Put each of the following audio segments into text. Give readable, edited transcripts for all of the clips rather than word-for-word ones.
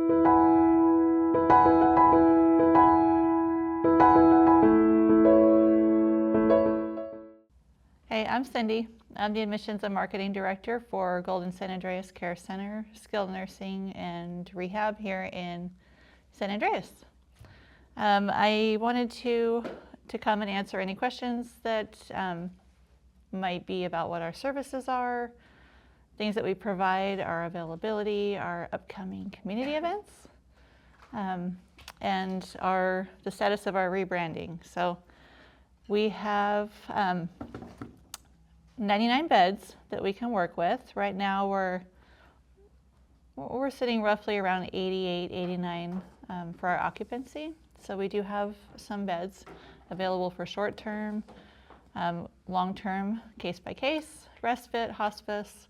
Hey, I'm Cindy. I'm the Admissions and Marketing Director for Golden San Andreas Care Center, Skilled Nursing and Rehab here in San Andreas. I wanted to come and answer any questions that might be about what our services are, things that we provide, our availability, our upcoming community events, and the status of our rebranding. So we have 99 beds that we can work with. Right now we're sitting roughly around 88, 89 for our occupancy. So we do have some beds available for short-term, long-term, case-by-case, respite, hospice.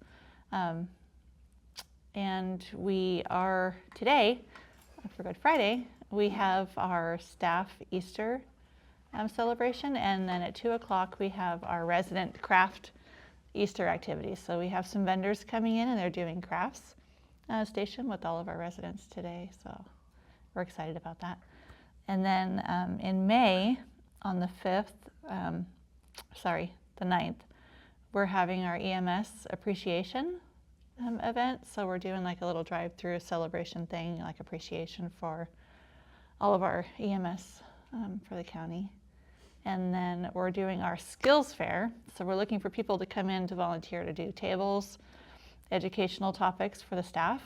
And we are today, for Good Friday, we have our staff Easter celebration, and then at 2 o'clock we have our resident craft Easter activities. So we have some vendors coming in and they're doing crafts station with all of our residents today. So we're excited about that. And then in May, on the 5th, the 9th, we're having our EMS appreciation event. So we're doing like a little drive-through celebration thing, like appreciation for all of our EMS for the county. And then we're doing our skills fair. So we're looking for people to come in to volunteer to do tables, educational topics for the staff.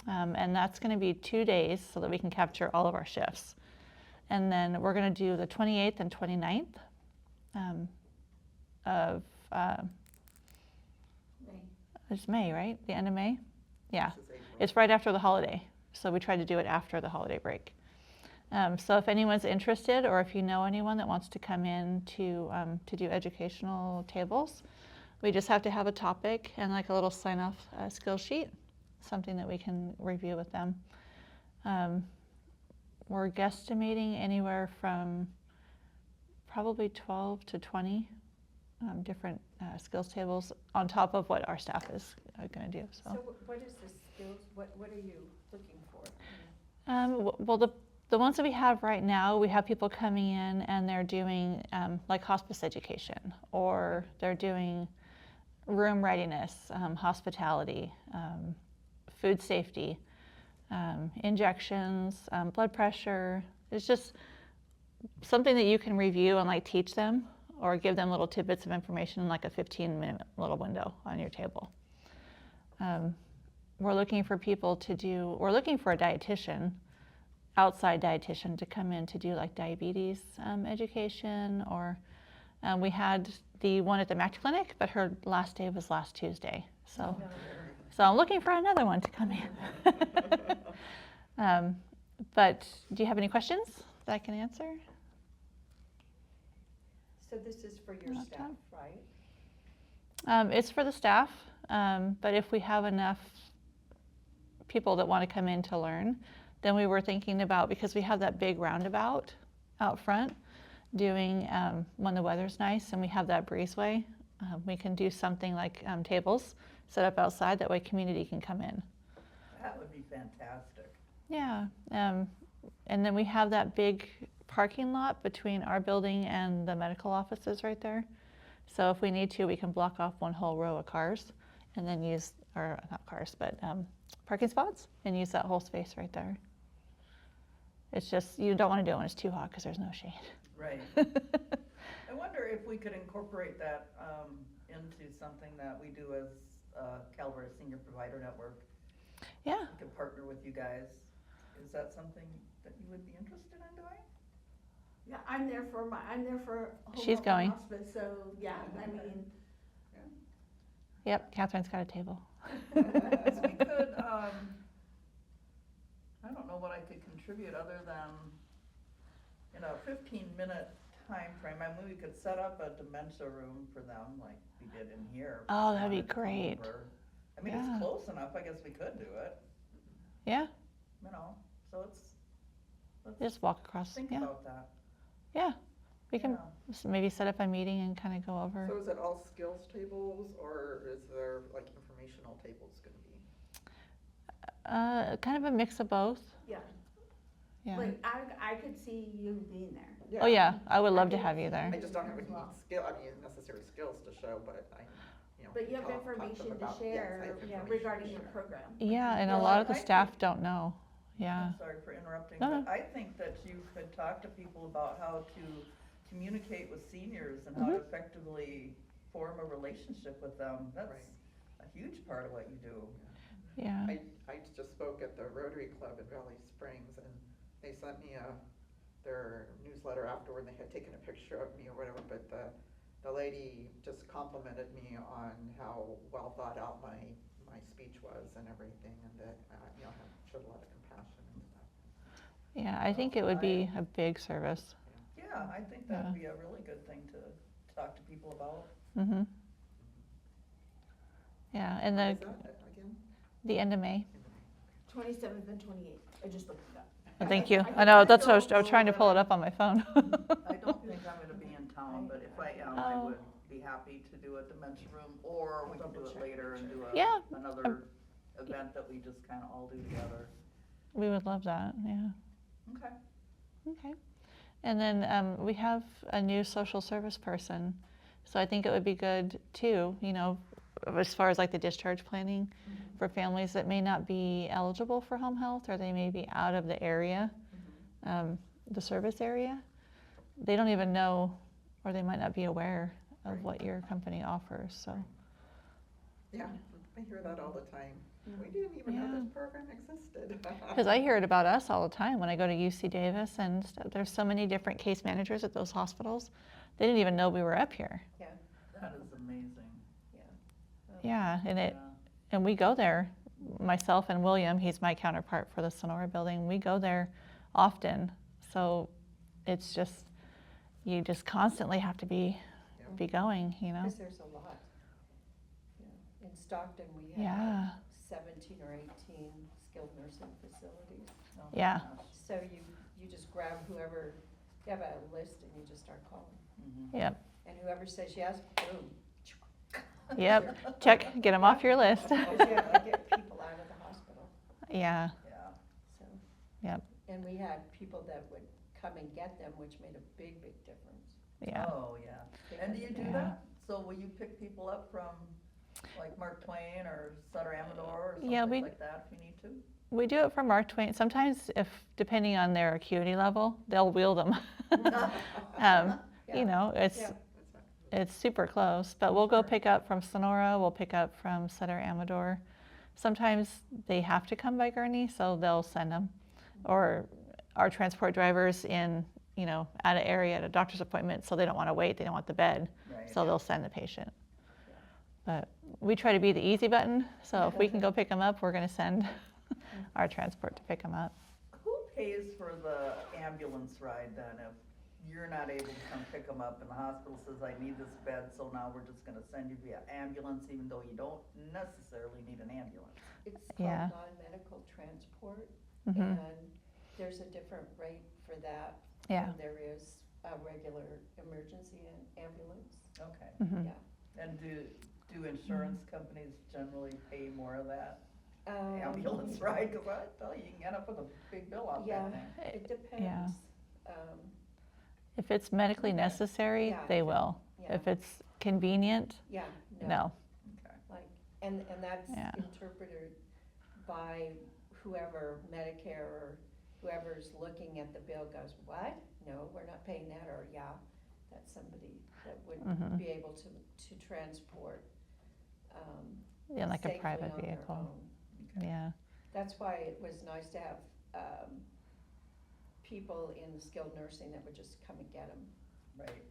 And that's going to be 2 days so that we can capture all of our shifts. And then we're going to do the 28th and 29th of May. It's May, right? The end of May? Yeah. It's right after the holiday. So we tried to do it after the holiday break. So if anyone's interested, or if you know anyone that wants to come in to do educational tables, we just have to have a topic and like a little sign-off skill sheet, something that we can review with them. We're guesstimating anywhere from probably 12 to 20 different skills tables on top of what our staff is going to do. So what is the skills? What are you looking for? Well, the ones that we have right now, we have people coming in and they're doing like hospice education, or they're doing room readiness, hospitality, food safety, injections, blood pressure. It's just something that you can review and like teach them, or give them little tidbits of information in like a 15-minute little window on your table. We're looking for people we're looking for a dietitian, outside dietitian, to come in to do like diabetes education, or we had the one at the Mac Clinic, but her last day was last Tuesday. So I'm looking for another one to come in. But do you have any questions that I can answer? So this is for your staff, right? It's for the staff, but if we have enough people that want to come in to learn, then we were thinking about, because we have that big roundabout out front, doing, when the weather's nice and we have that breezeway, we can do something like tables set up outside, that way community can come in. That would be fantastic. Yeah, and then we have that big parking lot between our building and the medical offices right there. So if we need to, we can block off one whole row of cars and then use, or not cars, but parking spots, and use that whole space right there. It's just, you don't want to do it when it's too hot because there's no shade. Right. I wonder if we could incorporate that into something that we do as Calaveras Senior Provider Network. Yeah. We could partner with you guys. Is that something that you would be interested in doing? Yeah, I'm there for home She's health going. and hospice, so yeah, I mean. Yep, Catherine's got a table. Because we could, I don't know what I could contribute other than, in a 15-minute time frame. I mean, we could set up a dementia room for them like we did in here. Oh, that'd be great. I mean, Yeah. it's close enough, I guess we could do it, Yeah, you know, so let's just walk across. think Yeah, about that. yeah. We can Yeah. maybe set up a meeting and kind of go over. So is it all skills tables, or is there like informational tables going to be? Kind of a mix of both. Yeah. Yeah. Like, I could see you being there. Oh yeah, I would love to I have you could there. see I just don't have as any well. necessary skills to show, but I, But you have talk to them information to about- yes, I share have information to regarding your share. program. Yeah, and a Well, lot of the I staff think- don't know. Yeah. I'm sorry for interrupting, No, no. but I think that you could talk to people about how to communicate with seniors and how to effectively form a relationship with them. That's a huge part of what you do. Yeah. I just spoke at the Rotary Club in Valley Springs, and they sent me their newsletter afterward, and they had taken a picture of me or whatever, but the lady just complimented me on how well thought out my speech was and everything, and that, showed a lot of compassion and stuff. Yeah, I think it would be a big service. Yeah, I think that'd be a really good thing to talk to people about. Mhm. Yeah, and When is that again? the end of May. 27th and 28th. I just looked it up. Well, thank you. I know, that's what I was trying to pull it up on my phone. I don't think I'm gonna be in town, but if I am, I Oh. would be happy to do a dementia room, or we can do it later and do Yeah. another event that we just kinda all do together. We would love that, yeah. Okay. Okay. And then we have a new social service person. So I think it would be good too, as far as like the discharge planning for families that may not be eligible for home health, or they may be out of the area, the service area. They don't even know, or they might not be aware of Right. what your company offers, so. Yeah, I hear that all the time. We didn't even know Yeah. this program existed. Because I hear it about us all the time when I go to UC Davis, and there's so many different case managers at those hospitals. They didn't even know we were up here. Yeah, That is amazing. Yeah, and Yeah. and we go there, myself and William, he's my counterpart for the Sonora building, we go there often. So it's just, you just constantly have to be going, Because there's a lot. In Stockton, we have Yeah, 17 or 18 skilled nursing facilities. Oh my Yeah. gosh. So you just grab whoever, you have a list and you just start calling. Mhm. yep, And whoever says yes, boom. yep, check, get them off your list. Because you have to get people out of the hospital, Yeah, Yeah. so. yep, And we had people that would come and get them, which made a big, big difference. yeah. Oh, yeah. And do you do Yeah. that? So will you pick people up from like Mark Twain or Sutter Amador or Yeah, something we- like that if you need to? We do it for Mark Twain. Sometimes depending on their acuity level, they'll wheel them. Yeah. It's super close, but we'll go pick up from Sonora, we'll pick up from Sutter Amador. Sometimes they have to come by Gurney, so they'll send them. Or our transport drivers at an area at a doctor's appointment, so they don't want to wait, they don't want the bed, Right. so they'll send the patient. But we try to be the easy button, so if we can go pick them up, we're going to send our transport to pick them up. Who pays for the ambulance ride then if you're not able to come pick them up and the hospital says, I need this bed, so now we're just gonna send you via ambulance even though you don't necessarily need an ambulance? It's Yeah. called non-medical transport, Mhm. and there's a different rate for that. Yeah. than there is a regular emergency ambulance, Okay. Mhm. yeah. And do insurance companies generally pay more of that Um, ambulance ride? Cause I tell you, you can end up with a big bill on Yeah, that thing. it depends. Um, If it's medically Okay. necessary, Yeah. they will. Yeah. If it's convenient, Yeah, no. Okay. like, and that's Yeah. interpreted by whoever, Medicare or whoever's looking at the bill goes, what? No, we're not paying that, or yeah, that's somebody that would Mhm. be able to transport, Yeah, like a safely private on their vehicle. own. Yeah, That's why it was nice to have, people in skilled nursing that would just come and get them. Right.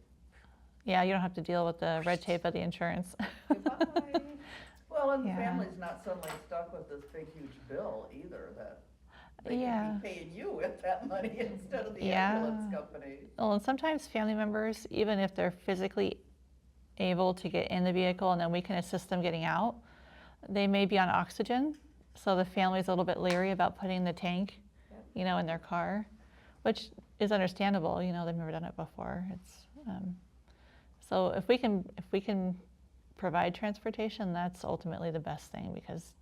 yeah, you don't have to deal with the red tape of the insurance. Goodbye. Well, and the Yeah. family's not suddenly stuck with this big huge bill either, that they Yeah. could be paying you with that money instead of the Yeah. ambulance company. Well, and sometimes family members, even if they're physically able to get in the vehicle and then we can assist them getting out, they may be on oxygen, so the family's a little bit leery about putting the tank, Yep. in their car, which is understandable. They've never done it before. So if we can provide transportation, that's ultimately the best thing, because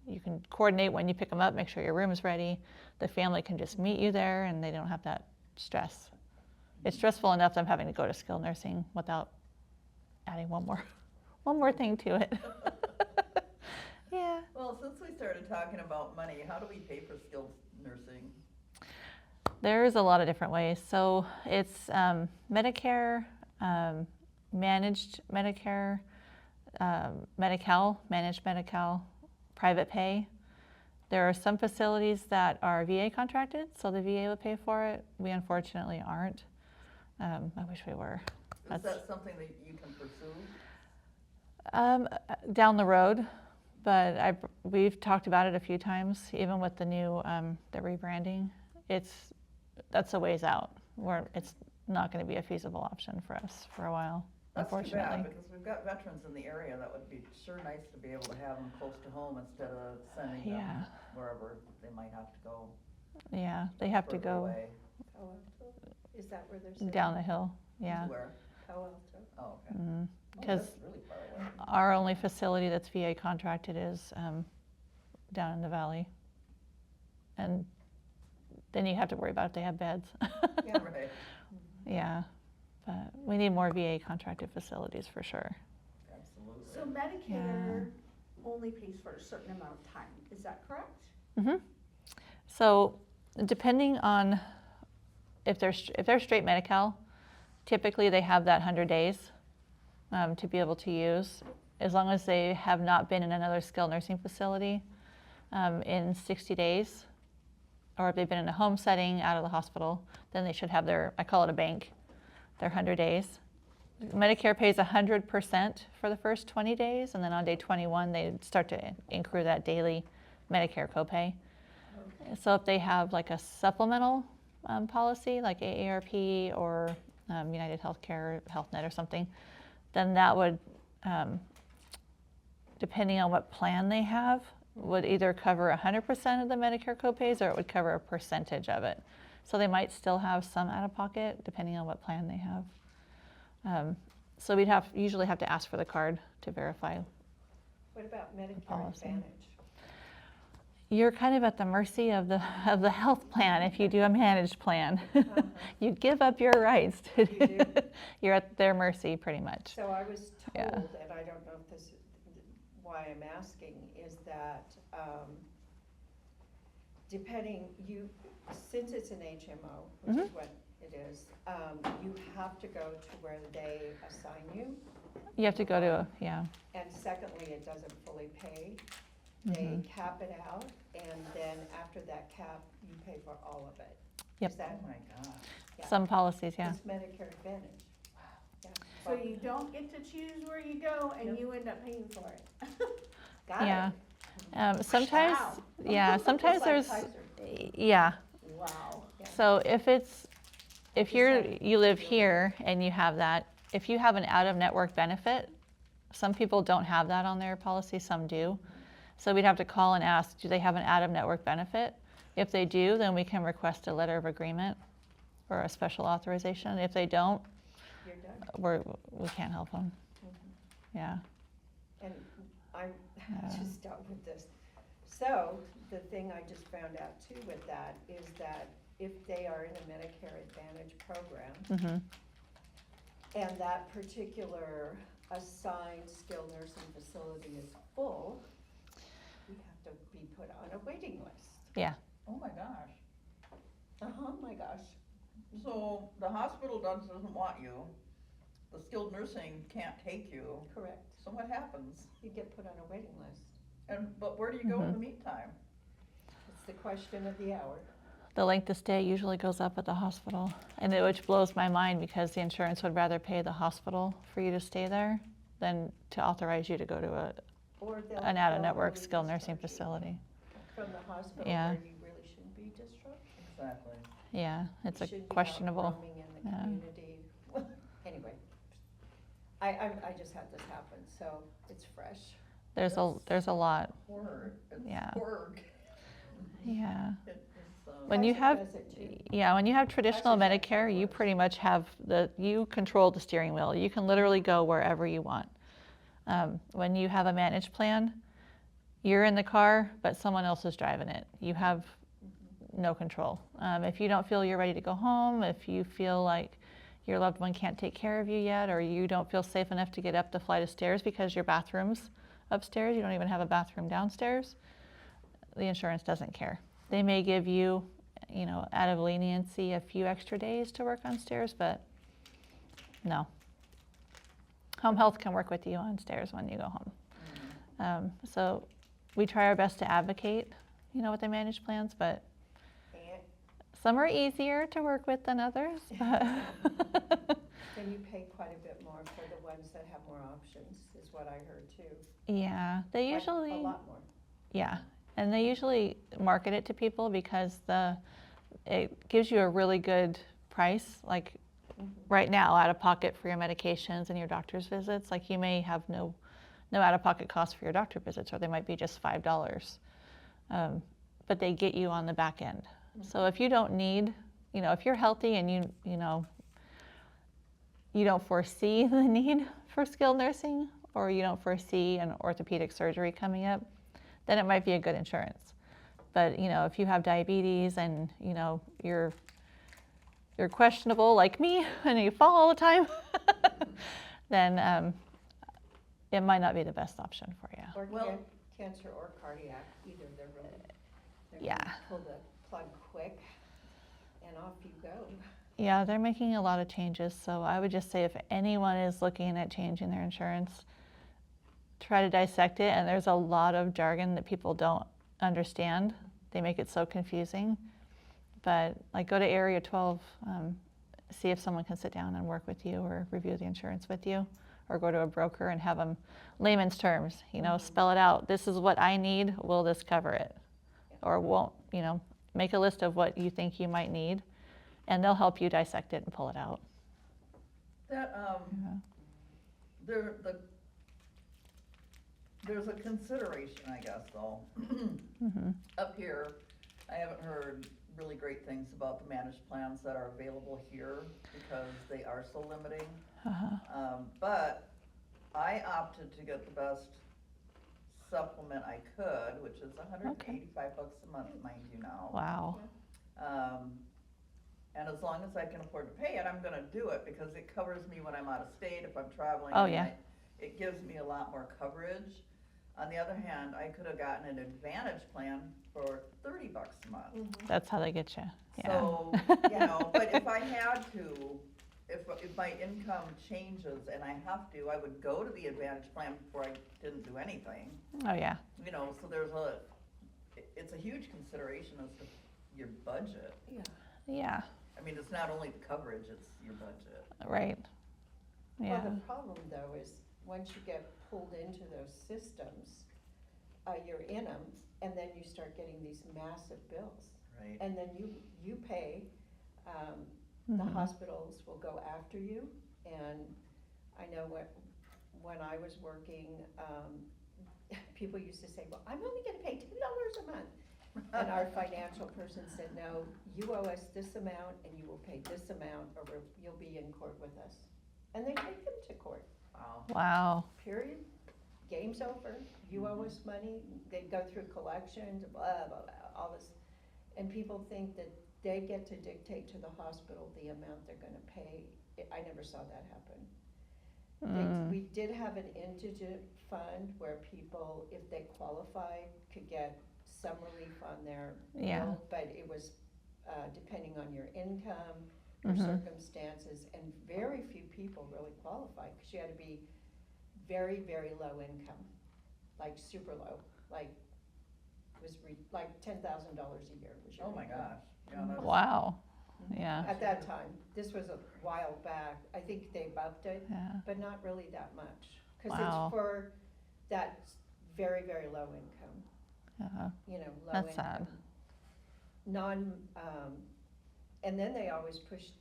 you can coordinate when you pick them up, make sure your room is ready. The family can just meet you there and they don't have that stress. It's stressful enough them having to go to skilled nursing without adding one more thing to it. Yeah. Well, since we started talking about money, how do we pay for skilled nursing? There's a lot of different ways. So it's Medicare, managed Medicare, Medi-Cal, managed Medi-Cal, private pay. There are some facilities that are VA contracted, so the VA would pay for it. We unfortunately aren't. I wish we were. Is that something that you can pursue? Down the road, but we've talked about it a few times, even with the new the rebranding. That's a ways out. It's not going to be a feasible option for us for a while, unfortunately. That's too bad, because we've got veterans in the area that would be sure nice to be able to have them close to home instead of sending them Yeah. wherever they might have to go. Yeah, they have to further go away. Palo Alto? Is that where they're sitting? down the hill. Yeah. Where? Palo Alto? Oh, okay. Mhm. Oh, 'Cause that's really far away. Our only facility that's VA contracted is down in the valley. And then you have to worry about if they have beds. Yeah. Right. Yeah, but we need more VA contracted facilities for sure. Absolutely. So Medicare only pays for a certain amount of time, is that correct? Hmm. So depending on if they're straight Medi-Cal, typically they have that 100 days to be able to use, as long as they have not been in another skilled nursing facility in 60 days, or if they've been in a home setting out of the hospital, then they should have their, I call it a bank, their 100 days. Medicare pays 100% for the first 20 days, and then on day 21, they start to accrue that daily Medicare copay. So if they have like a supplemental policy, like AARP or United Healthcare, HealthNet or something, then that would, depending on what plan they have, would either cover 100% of the Medicare copays or it would cover a percentage of it. So they might still have some out of pocket depending on what plan they have. So we'd usually have to ask for the card to verify. What about Medicare Policy. Advantage? You're kind of at the mercy of the health plan if you do a managed plan. Uh-huh. You give up your rights. You do? You're at their mercy pretty much. So I was told, Yeah. and I don't know if this is why I'm asking, is that depending, since it's an HMO, which is what it is, you have to go to where they assign you. You have to go to, yeah. And secondly, it doesn't fully pay. They cap it out, and then after that cap, you pay for all of it. Yep. Is that Oh, my gosh. yeah. Some policies, yeah. It's Medicare Advantage. Yeah. So you don't get to choose where you go and Yep. you end up paying for it. Got it. Yeah. Sometimes, Wow. yeah, sometimes It's there's, like Kaiser. yeah. Wow. Yeah. So if Just you live here and you have that, if you have an out-of-network benefit, some people don't have that on their policy, some do. So we'd have to call and ask, do they have an out-of-network benefit? If they do, then we can request a letter of agreement or a special authorization. If they don't, You're done. we can't help them. Yeah. And I Yeah. just dealt with this. So the thing I just found out too with that is that if they are in a Medicare Advantage program Hmm. and that particular assigned skilled nursing facility is full, you have to be put on a waiting list. Yeah. Oh, my gosh. My gosh. So the hospital doesn't want you, the skilled nursing can't take you, Correct. so what happens? You get put on a waiting list. But where do you go in the meantime? It's the question of the hour. The length of stay usually goes up at the hospital, and which blows my mind because the insurance would rather pay the hospital for you to stay there than to authorize you to go to Or they'll. an out-of-network they'll skilled nursing discharge you facility. From the hospital Yeah. where you really shouldn't be discharged. Exactly. Yeah, it's You a should be out questionable. roaming in the yeah. community. Anyway, I just had this happen, so it's fresh. There's a lot. Horror, it's Yeah. horror. Yeah. It's, When you Kaiser have, does it too. yeah, when you have traditional Kaiser's got Medicare, you powers. pretty much have you control the steering wheel. You can literally go wherever you want. When you have a managed plan, you're in the car, but someone else is driving it. You have no control. If you don't feel you're ready to go home, if you feel like your loved one can't take care of you yet, or you don't feel safe enough to get up the flight of stairs because your bathroom's upstairs, you don't even have a bathroom downstairs, the insurance doesn't care. They may give you, out of leniency, a few extra days to work on stairs, but no. Home health can work with you on stairs when you go home. So we try our best to advocate, with the managed plans, but And some are easier to work with than others. then you pay quite a bit more for the ones that have more options, is what I heard too. Yeah, they Like, usually, a lot more. yeah, and they usually market it to people because it gives you a really good price. Like right now, out of pocket for your medications and your doctor's visits, like you may have no out of pocket costs for your doctor visits, or they might be just $5. But they get you on the back end. So if you don't need, if you're healthy and you don't foresee the need for skilled nursing, or you don't foresee an orthopedic surgery coming up, then it might be a good insurance. But if you have diabetes and you're questionable like me and you fall all the time, then it might not be the best option for you. Or Well- cancer or cardiac, either, they're Yeah. gonna pull the plug quick and off you go. Yeah, they're making a lot of changes, so I would just say if anyone is looking at changing their insurance, try to dissect it, and there's a lot of jargon that people don't understand. They make it so confusing. But like go to Area 12, see if someone can sit down and work with you or review the insurance with you, or go to a broker and have them layman's terms, spell it out. This is what I need, will this cover it? Or won't, make a list of what you think you might need, and they'll help you dissect it and pull it out. That, there's a consideration, I guess, though. Up here, I haven't heard really great things about the managed plans that are available here because they are so limiting. But I opted to get the best supplement I could, which is $185 a month, mind you now. Wow. And as long as I can afford to pay it, I'm gonna do it because it covers me when I'm out of state, if I'm traveling. Oh, and yeah. It gives me a lot more coverage. On the other hand, I could have gotten an Advantage plan for $30 a month. That's how they get you. Yeah. So, but if I had to, if my income changes and I have to, I would go to the Advantage plan before I didn't do anything. Oh, yeah. So it's a huge consideration as to your budget. Yeah. Yeah. I mean, it's not only the coverage, it's your budget. Right. Yeah. Well, the problem though is, once you get pulled into those systems, you're in them, and then you start getting these massive bills. Right. And then you pay, the hospitals will go after you, and I know when I was working, people used to say, well, I'm only gonna pay $10 a month. And our financial person said, no, you owe us this amount and you will pay this amount, or you'll be in court with us. And they take them to court, Wow. Wow. period. Game's over, you owe us money, they go through collections, blah, blah, blah, all this. And people think that they get to dictate to the hospital the amount they're gonna pay. I never saw that happen. We did have an indigent fund where people, if they qualified, could get some relief on their Yeah. bill, but it was depending on your income, your circumstances, and very few people really qualified, because you had to be very, very low income, like super low, like it was like $10,000 a year was your Oh my income. gosh. Yeah, that's- Wow. Yeah. At that time, this was a while back, I think they upped it, Yeah. but not really that much, because Wow. it's for that very, very low income, low That's sad. income. And then they always pushed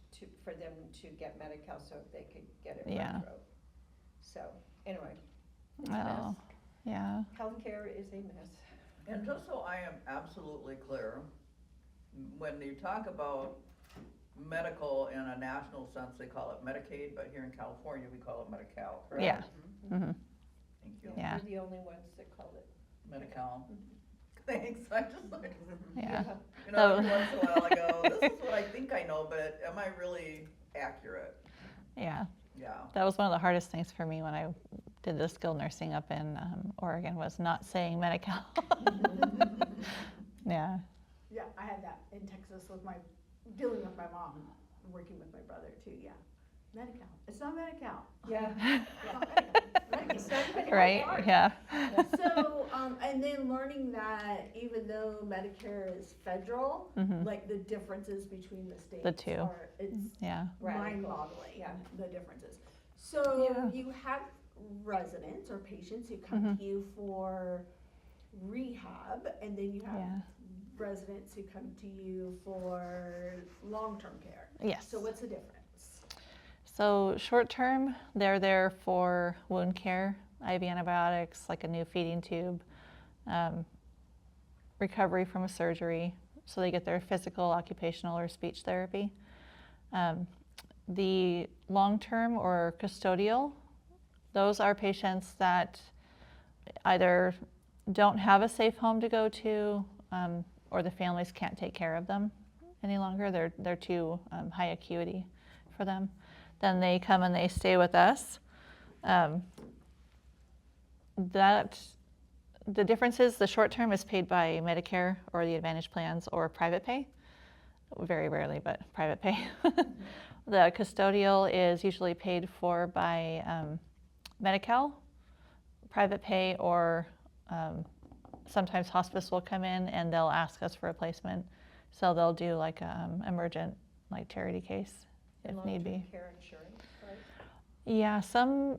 for them to get Medi-Cal so they could get it Yeah. retro. So, anyway, it's a Oh, mess. yeah. Healthcare is a mess. And just so I am absolutely clear, when you talk about medical in a national sense, they call it Medicaid, but here in California, we call it Medi-Cal, correct? Yeah. Mhm. Thank you. Yeah. We're the only ones that call it. Medi-Cal. Thanks, I just like, Yeah. you know, every So- once in a while I go, this is what I think I know, but am I really accurate? Yeah. Yeah. That was one of the hardest things for me when I did the skilled nursing up in Oregon, was not saying Medi-Cal. Yeah. Yeah, I had that in Texas with dealing with my mom, working with my brother too, yeah. Medi-Cal, it's not Medi-Cal. Yeah. It's not Medi-Cal. It's not Medi-Cal. Right, hard. yeah. So, and then learning that even though Medicare is federal, Mhm. like the differences between the states The two. it's Yeah. Radical. mind-boggling, Yeah. the differences. So Yeah. you have residents or patients who come to you for rehab, and then you have Yeah. residents who come to you for long-term care. Yes. So what's the difference? So short term, they're there for wound care, IV antibiotics, like a new feeding tube, recovery from a surgery, so they get their physical, occupational, or speech therapy. The long term or custodial, those are patients that either don't have a safe home to go to, or the families can't take care of them any longer. They're too high acuity for them. Then they come and they stay with us. The difference is the short term is paid by Medicare or the Advantage plans or private pay. Very rarely, but private pay. The custodial is usually paid for by Medi-Cal, private pay, or sometimes hospice will come in and they'll ask us for a placement. So they'll do like emergent, like charity case if need be. Long-term care insurance, right? Yeah, some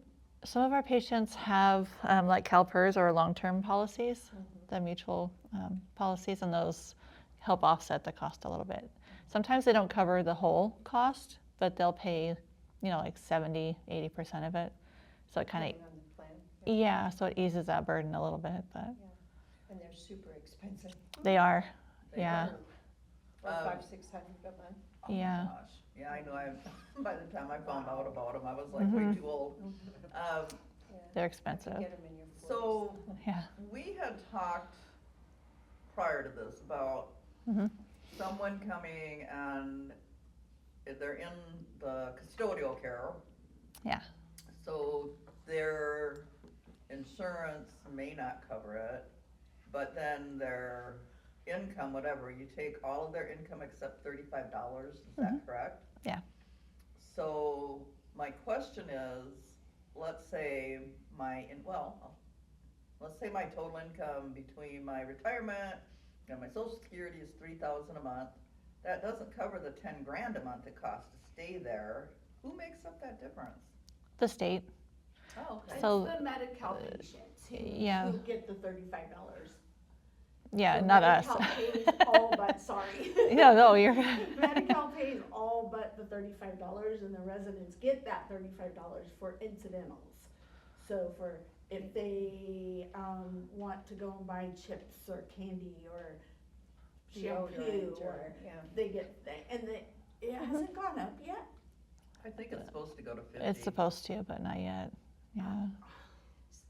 of our patients have like CalPERS or long-term policies, the mutual policies, and those help offset the cost a little bit. Sometimes they don't cover the whole cost, but they'll pay, like 70, 80% of it. So it kind Depending on the plan. of, yeah, so it eases that burden a little bit, but And they're super expensive, they are, They yeah. like Um, 500-600 a month. Oh Yeah. my gosh. Yeah, I know, by the time I found out about them, I was like way too old. Yeah. They're You expensive. get 'em in your 40s. So, Yeah. we had talked prior to this about Hmm. someone coming and they're in the custodial care. Yeah. So their insurance may not cover it, but then their income, whatever, you take all of their income except $35, is that correct? Yeah. So my question is, let's say let's say my total income between my retirement and my social security is $3,000 a month. That doesn't cover the 10 grand a month it costs to stay there. Who makes up that difference? The state. Oh, okay. So- It's the Medi-Cal patients yeah. who get the $35. Yeah, So not us. Medi-Cal pays all but, sorry. Yeah, no, you're. Medi-Cal pays all but the $35, and the residents get that $35 for incidentals. So for, if they, want to go and buy chips or candy or shampoo, Deodorant or yeah. they get, it hasn't gone up yet. I think it's supposed to go to 50. It's supposed to, but not yet. Yeah.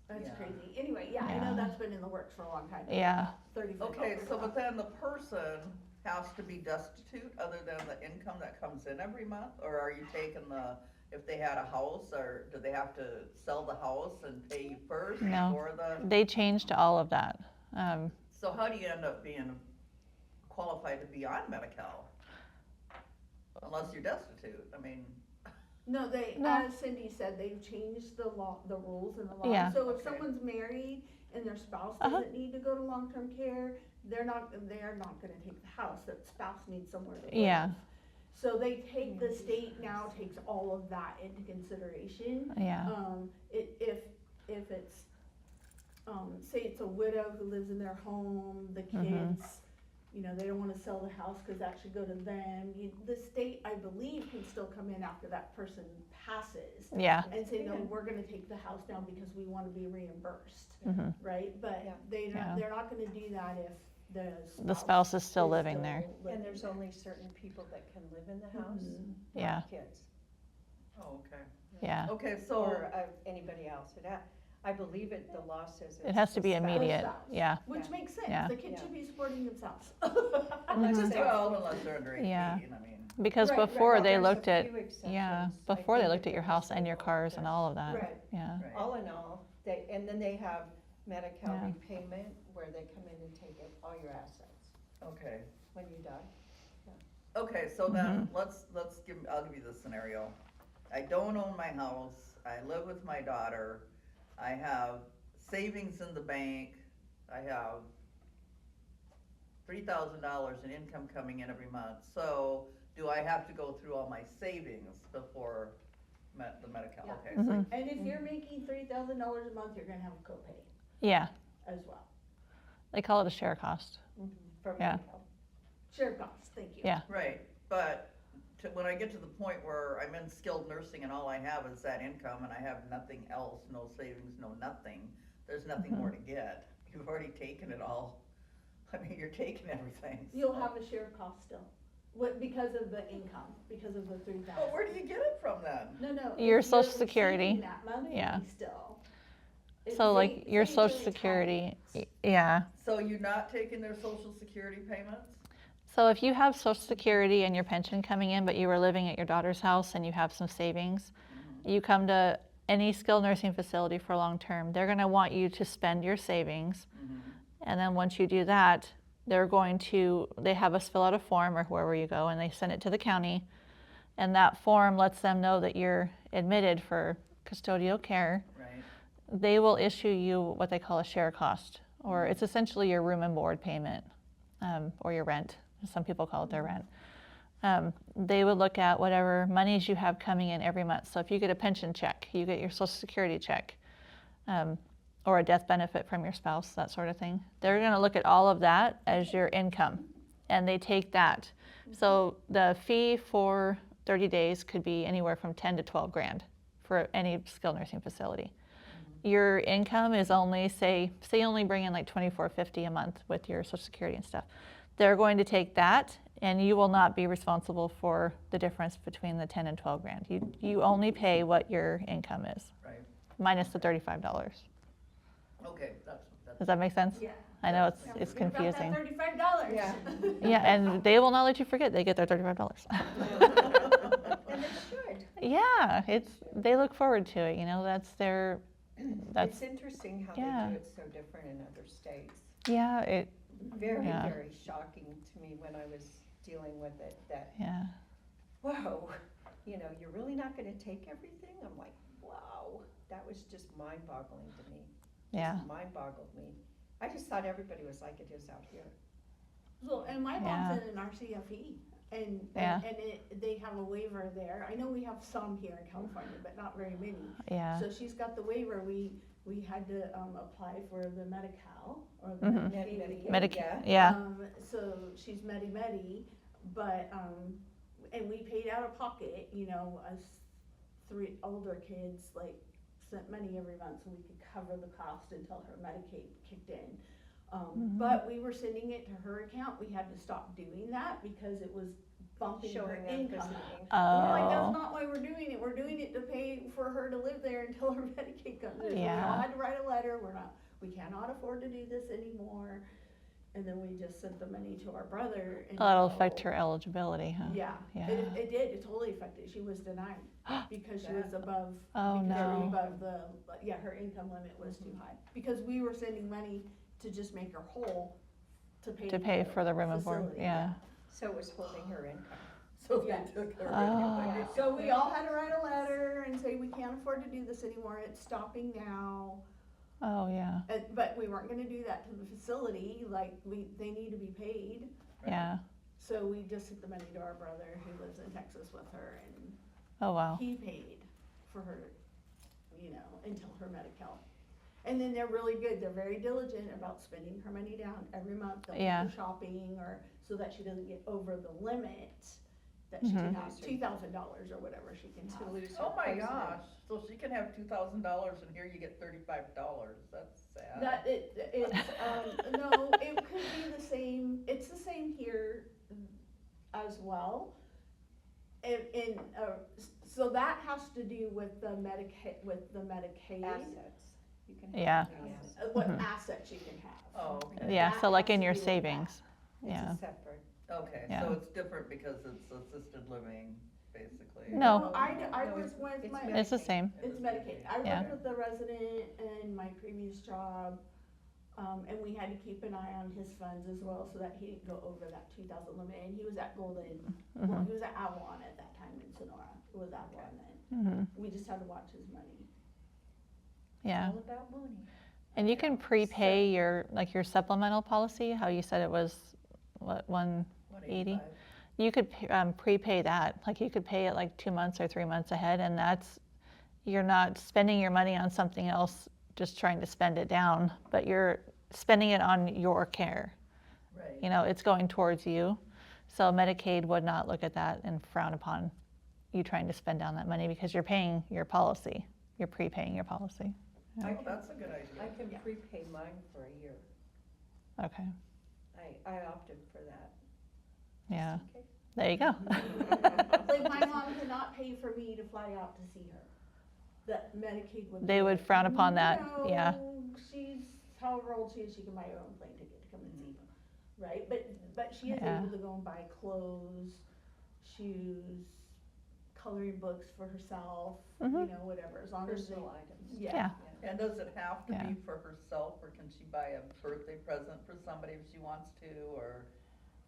That's Yeah. crazy. Anyway, yeah, I know Yeah. that's been in the works for a long time. Yeah. $35. Okay, so but then the person has to be destitute other than the income that comes in every month? Or are you taking if they had a house, or do they have to sell the house and pay you first No. before They changed all of that. So how do you end up being qualified to be on Medi-Cal? Unless you're destitute, I mean. No, No. as Cindy said, they've changed the law, the rules in the law. Yeah. So if Okay. someone's married and their spouse Uh-huh. doesn't need to go to long-term care, they're not gonna take the house, that spouse needs somewhere to live. Yeah. So they take, the state now takes all of that into consideration. Yeah. If it's, say it's a widow who lives in their home, the Mhm. kids, they don't wanna sell the house, cause that should go to them. The state, I believe, can still come in after that person passes Yeah. and say, no, Yeah. we're gonna take the house down because we wanna be reimbursed, Hmm. right? But Yeah. Yeah. they're not gonna do that if The spouse is still living there. And there's only certain people that can live in the house, Mhm. Yeah. not kids. Oh, okay. Yeah. Okay, so. Or anybody else. I believe it, the law says It has to be the spouse. immediate, spouse. yeah. Which Yeah. makes sense, Yeah. the kids should be supporting themselves. Unless Mhm. they- Well, unless they're under 18, Yeah. I mean. Because Right, right. before Well, they there's a looked at, few exceptions. yeah, I before they think looked if at your it was house and your legal, cars and there's- all of that, Right. yeah. Right. All in all, and then they have Medi-Cal Yeah. repayment where they come in and take it, all your assets Okay, when you die. okay, so then, Mm-hmm. I'll give you this scenario. I don't own my house, I live with my daughter, I have savings in the bank, I have $3,000 in income coming in every month, so do I have to go through all my savings before the Medi-Cal? Yeah. Okay, so, Mhm. And if you're making $3,000 a month, you're gonna have a copay Yeah, as well. they call it a share cost, For Yeah. Medi-Cal. Share costs, thank you. yeah. right, but when I get to the point where I'm in skilled nursing and all I have is that income and I have nothing else, no savings, no nothing, there's nothing more to get. You've already taken it all. I mean, you're taking everything. You'll so- have a share cost still, because of the income, because of the 3,000. But where do you get it from then? No. Your if Social you're Security. receiving that money Yeah. still. So like your Say social you're security, retired. yeah. So you're not taking their social security payments? So if you have social security and your pension coming in, but you were living at your daughter's house and you have some savings, you come to any skilled nursing facility for long term, they're gonna want you to spend your savings. And then once you do that, they have us fill out a form or wherever you go and they send it to the county. And that form lets them know that you're admitted for custodial care. Right, They will issue you what they call a share cost, or it's essentially your room and board payment, or your rent. Some people call it their rent. They would look at whatever monies you have coming in every month. So if you get a pension check, you get your Social Security check, or a death benefit from your spouse, that sort of thing. They're going to look at all of that as your income, and they take that. So the fee for 30 days could be anywhere from 10 to 12 grand for any skilled nursing facility. Your income is only, say you only bring in like $24.50 a month with your Social Security and stuff. They're going to take that, and you will not be responsible for the difference between the 10 and 12 grand. You only pay what your income is, right, minus the $35. okay, Does that make sense? Yeah. I know Don't it's forget about confusing. that $35. Yeah. Yeah, and they will not let you forget they get their $35. And it should. Yeah, they look forward to it, It's interesting how yeah. they do it so different in other states. yeah, Very, Yeah. very shocking to me when I was dealing with it, that, yeah. whoa, you're really not gonna take everything? I'm like, wow, that was just mind-boggling to me. Yeah. Just mind-boggled me. I just thought everybody was like it is out here. So, and my Yeah. mom's in an RCFE, and Yeah. they have a waiver there. I know we have some here in California, but not very many. Yeah. So she's got the waiver. We had to apply for the Medi-Cal or the Mhm. Medicaid. Medicaid. Yeah. So she's Medi, but and we paid out of pocket. Us 3 older kids sent money every month so we could cover the cost until her Medicaid kicked in. But we were sending it to her account. We had to stop doing that because it was bumping her Showing up as income. an income. We're like, that's Oh, not why we're doing it. We're doing it to pay for her to live there until her Medicaid comes in. We Yeah. all had to write a letter. We cannot afford to do this anymore. And then we just sent the money to our brother. And that'll affect her eligibility, huh? Yeah, Yeah. it did. It totally affected. She was denied because she was above. Oh, because she was no. above her income limit was too high. Because we were sending money to just make her whole to pay for the room and board, facility, yeah. So it was holding her income. So they Yes. took her. Oh. So we all had to write a letter and say, we can't afford to do this anymore, it's stopping now. Oh, yeah, But we weren't gonna do that to the facility, they need to be paid. yeah. So we just sent the money to our brother who lives in Texas with her, and Oh, wow. he paid for her, until her Medi-Cal. And then they're really good, they're very diligent about spending her money down every month. They'll Yeah. take her shopping so that she doesn't get over the limit that she Mhm. can have, $2,000 or whatever she can To have. lose her Oh my president. gosh, so she can have $2,000 and here you get $35, that's sad. No, it could be the same, it's the same here as well. So that has to do with the Medicaid, Assets. You can Yeah. have any asset. What Mhm. assets you can have. Oh, okay. Yeah, That so like has in to your do with savings, It's yeah. a separate. Okay, Yeah. so it's different because it's assisted living, basically. No. I No, work it's- with it's my, It's the Medicaid. same. it's Medicaid. I Yeah. worked with the resident in my previous job, and we had to keep an eye on his funds as well, so that he didn't go over that 2,000 limit, and he was at Golden, well, Mhm. he was at Avalon at that time in Sonora, it was Avalon then. Mhm. We just had to watch his money. Yeah. It's all about money. And you can prepay your, like your supplemental policy, how you said it was, what, 180? 185. You could prepay that, like you could pay it like 2 months or 3 months ahead, and that's, you're not spending your money on something else, just trying to spend it down, but you're spending it on your care. Right. You know, it's going towards you. So Medicaid would not look at that and frown upon you trying to spend down that money because you're paying your policy. You're prepaying your policy. I Oh, can- that's a good idea. I can prepay mine for a year. Okay. I opted for that. Yeah. Just in case. There you go. Like, my mom cannot pay for me to fly out to see her. That Medicaid would. They be would like, frown upon that, yeah. "No, she's however old she is, she can buy her own plane ticket to come and see you, right? But she is Yeah. able to go and buy clothes, shoes, coloring books for herself, you Mhm. know, whatever, as long as they. Personal items. Yeah. And does it have to Yeah. be for herself, or can she buy a birthday present for somebody if she wants to, or?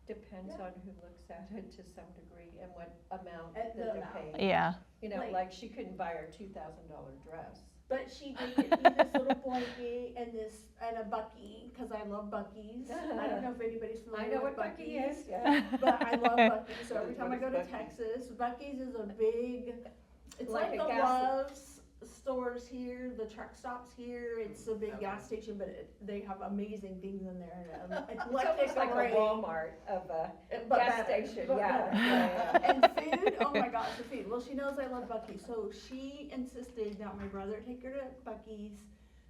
Depends Yeah. on who looks at it to some degree and what amount At that the they're amount. paying. Yeah. You know, Like- like she couldn't buy her $2,000 dress. But she did get me this little blanket and a Bucky, cause I love Buckies. I don't know if anybody's I familiar know with what Bucky Buc-ee's. is, yeah. But I love Buc-ee's, so every What time I is go to Buc-ee's? Texas, Buc-ee's is a big, it's Like like a the gas- Love's stores here, the truck stops here, it's a big Okay. gas station, but they have amazing things in there, and It's eclectic almost like array. a Walmart of a But gas better, station, but yeah. better. Yeah. And food, oh my gosh, the food. Well, she knows I love Buc-ee's, so she insisted that my brother take her to Buc-ee's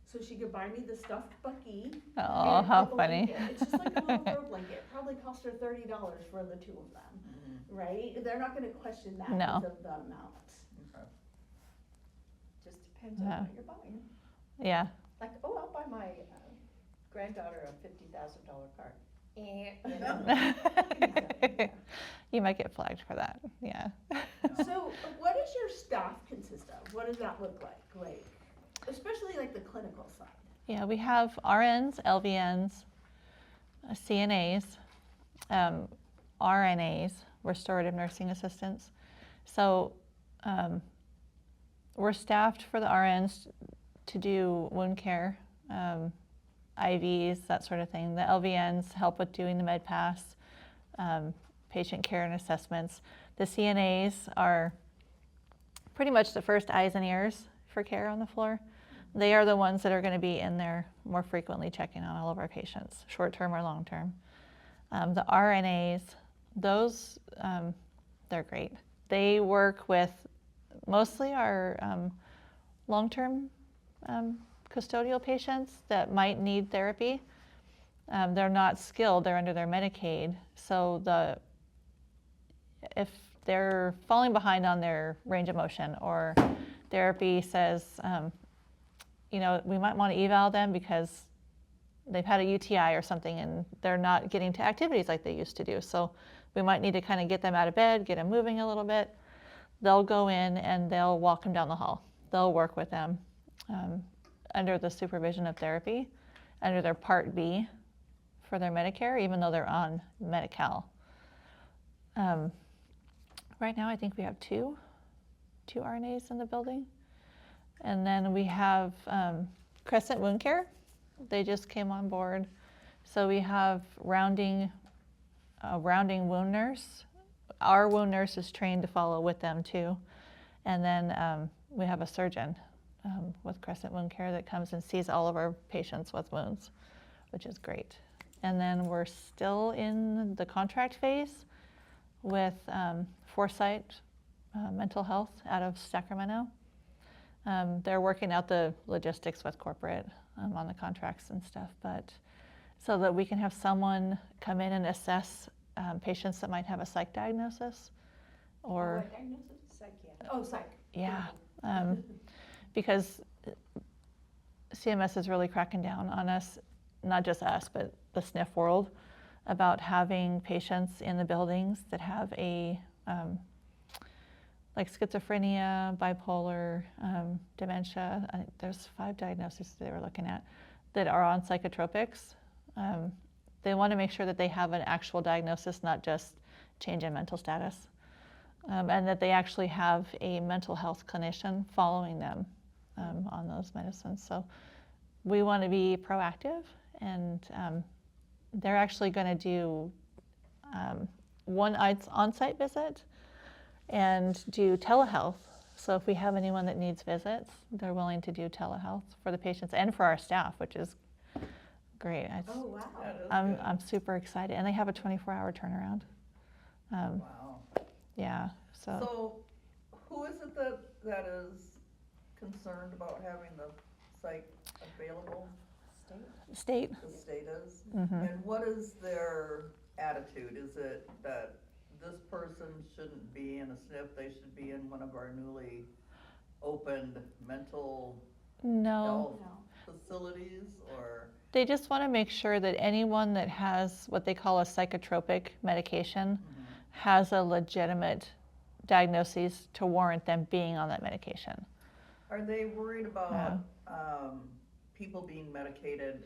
so she could buy me the stuffed Buc-ee. Oh, and how a funny. blanket. It's just like a little throw blanket. It probably cost her $30 for the two of them, right? They're not gonna question that No. because of the amount. Okay. Just depends on Yeah. what you're buying. Yeah. Like, oh, I'll buy my granddaughter a $50,000 car. You know. You might get flagged for that. Yeah. So what does your staff consist of? What does that look like? Like, especially like the clinical side. Yeah, we have RNs, LVNs, CNAs, RNAs, restorative nursing assistants. So we're staffed for the RNs to do wound care, IVs, that sort of thing. The LVNs help with doing the med pass, patient care and assessments. The CNAs are pretty much the first eyes and ears for care on the floor. They are the ones that are going to be in there more frequently checking on all of our patients, short-term or long-term. The RNAs, those, they're great. They work with mostly our long-term custodial patients that might need therapy. They're not skilled, they're under their Medicaid. So if they're falling behind on their range of motion or therapy says, you know, we might want to eval them because they've had a UTI or something and they're not getting to activities like they used to do. So we might need to kind of get them out of bed, get them moving a little bit. They'll go in and they'll walk them down the hall. They'll work with them under the supervision of therapy, under their Part B for their Medicare, even though they're on Medi-Cal. Right now, I think we have two RNAs in the building. And then we have Crescent Wound Care. They just came on board. So we have a rounding wound nurse. Our wound nurse is trained to follow with them too. And then we have a surgeon with Crescent Wound Care that comes and sees all of our patients with wounds, which is great. And then we're still in the contract phase with Foresight Mental Health out of Sacramento. They're working out the logistics with corporate on the contracts and stuff, but so that we can have someone come in and assess patients that might have a psych diagnosis or, What diagnosis? Psychiatric. Oh, psych. yeah, because CMS is really cracking down on us, not just us, but the SNF world, about having patients in the buildings that have a like schizophrenia, bipolar, dementia. There's 5 diagnoses they were looking at that are on psychotropics. They want to make sure that they have an actual diagnosis, not just change in mental status, and that they actually have a mental health clinician following them on those medicines. So we want to be proactive, and they're actually going to do one on-site visit and do telehealth. So if we have anyone that needs visits, they're willing to do telehealth for the patients and for our staff, which is great. Oh, wow. That is I'm good. super excited, and they have a 24-hour turnaround. Wow. Yeah, so So, who is it that is concerned about having the site available? State. state. The state is? Mhm. And what is their attitude? Is it that this person shouldn't be in a SNF, they should be in one of our newly opened mental No, health No. facilities, or? they just want to make sure that anyone that has what they call a psychotropic medication has a legitimate diagnosis to warrant them being on that medication. Are they worried about, people being medicated?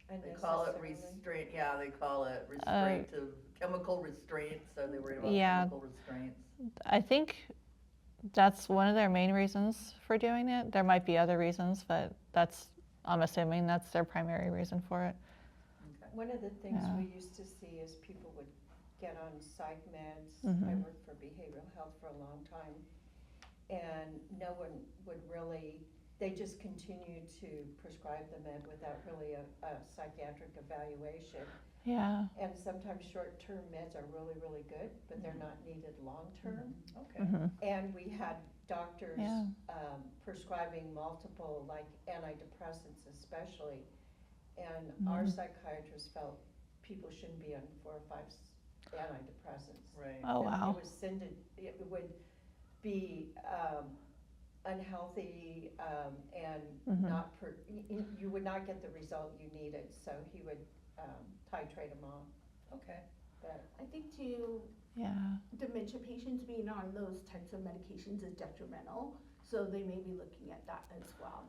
They call it restraint, yeah, they call it restraint of, chemical restraints, are they worried about Yeah. chemical restraints? I think that's one of their main reasons for doing it. There might be other reasons, but I'm assuming that's their primary reason for it. Okay. One of the things Yeah. we used to see is people would get on psych meds. I Mhm. worked for behavioral health for a long time, and no one would really, they just continued to prescribe the med without really a psychiatric evaluation. Yeah. And sometimes short-term meds are really, really good, but they're not needed long-term. Okay. Mhm. And we had doctors Yeah. prescribing multiple, like antidepressants especially. And our Mhm. psychiatrist felt people shouldn't be on 4 or 5 antidepressants. Right. Oh, And wow. it would be unhealthy and Mhm. not, you would not get the result you needed, so he would titrate them off. Okay. But I think too, Yeah. dementia patients being on those types of medications is detrimental, so they may be looking at that as well,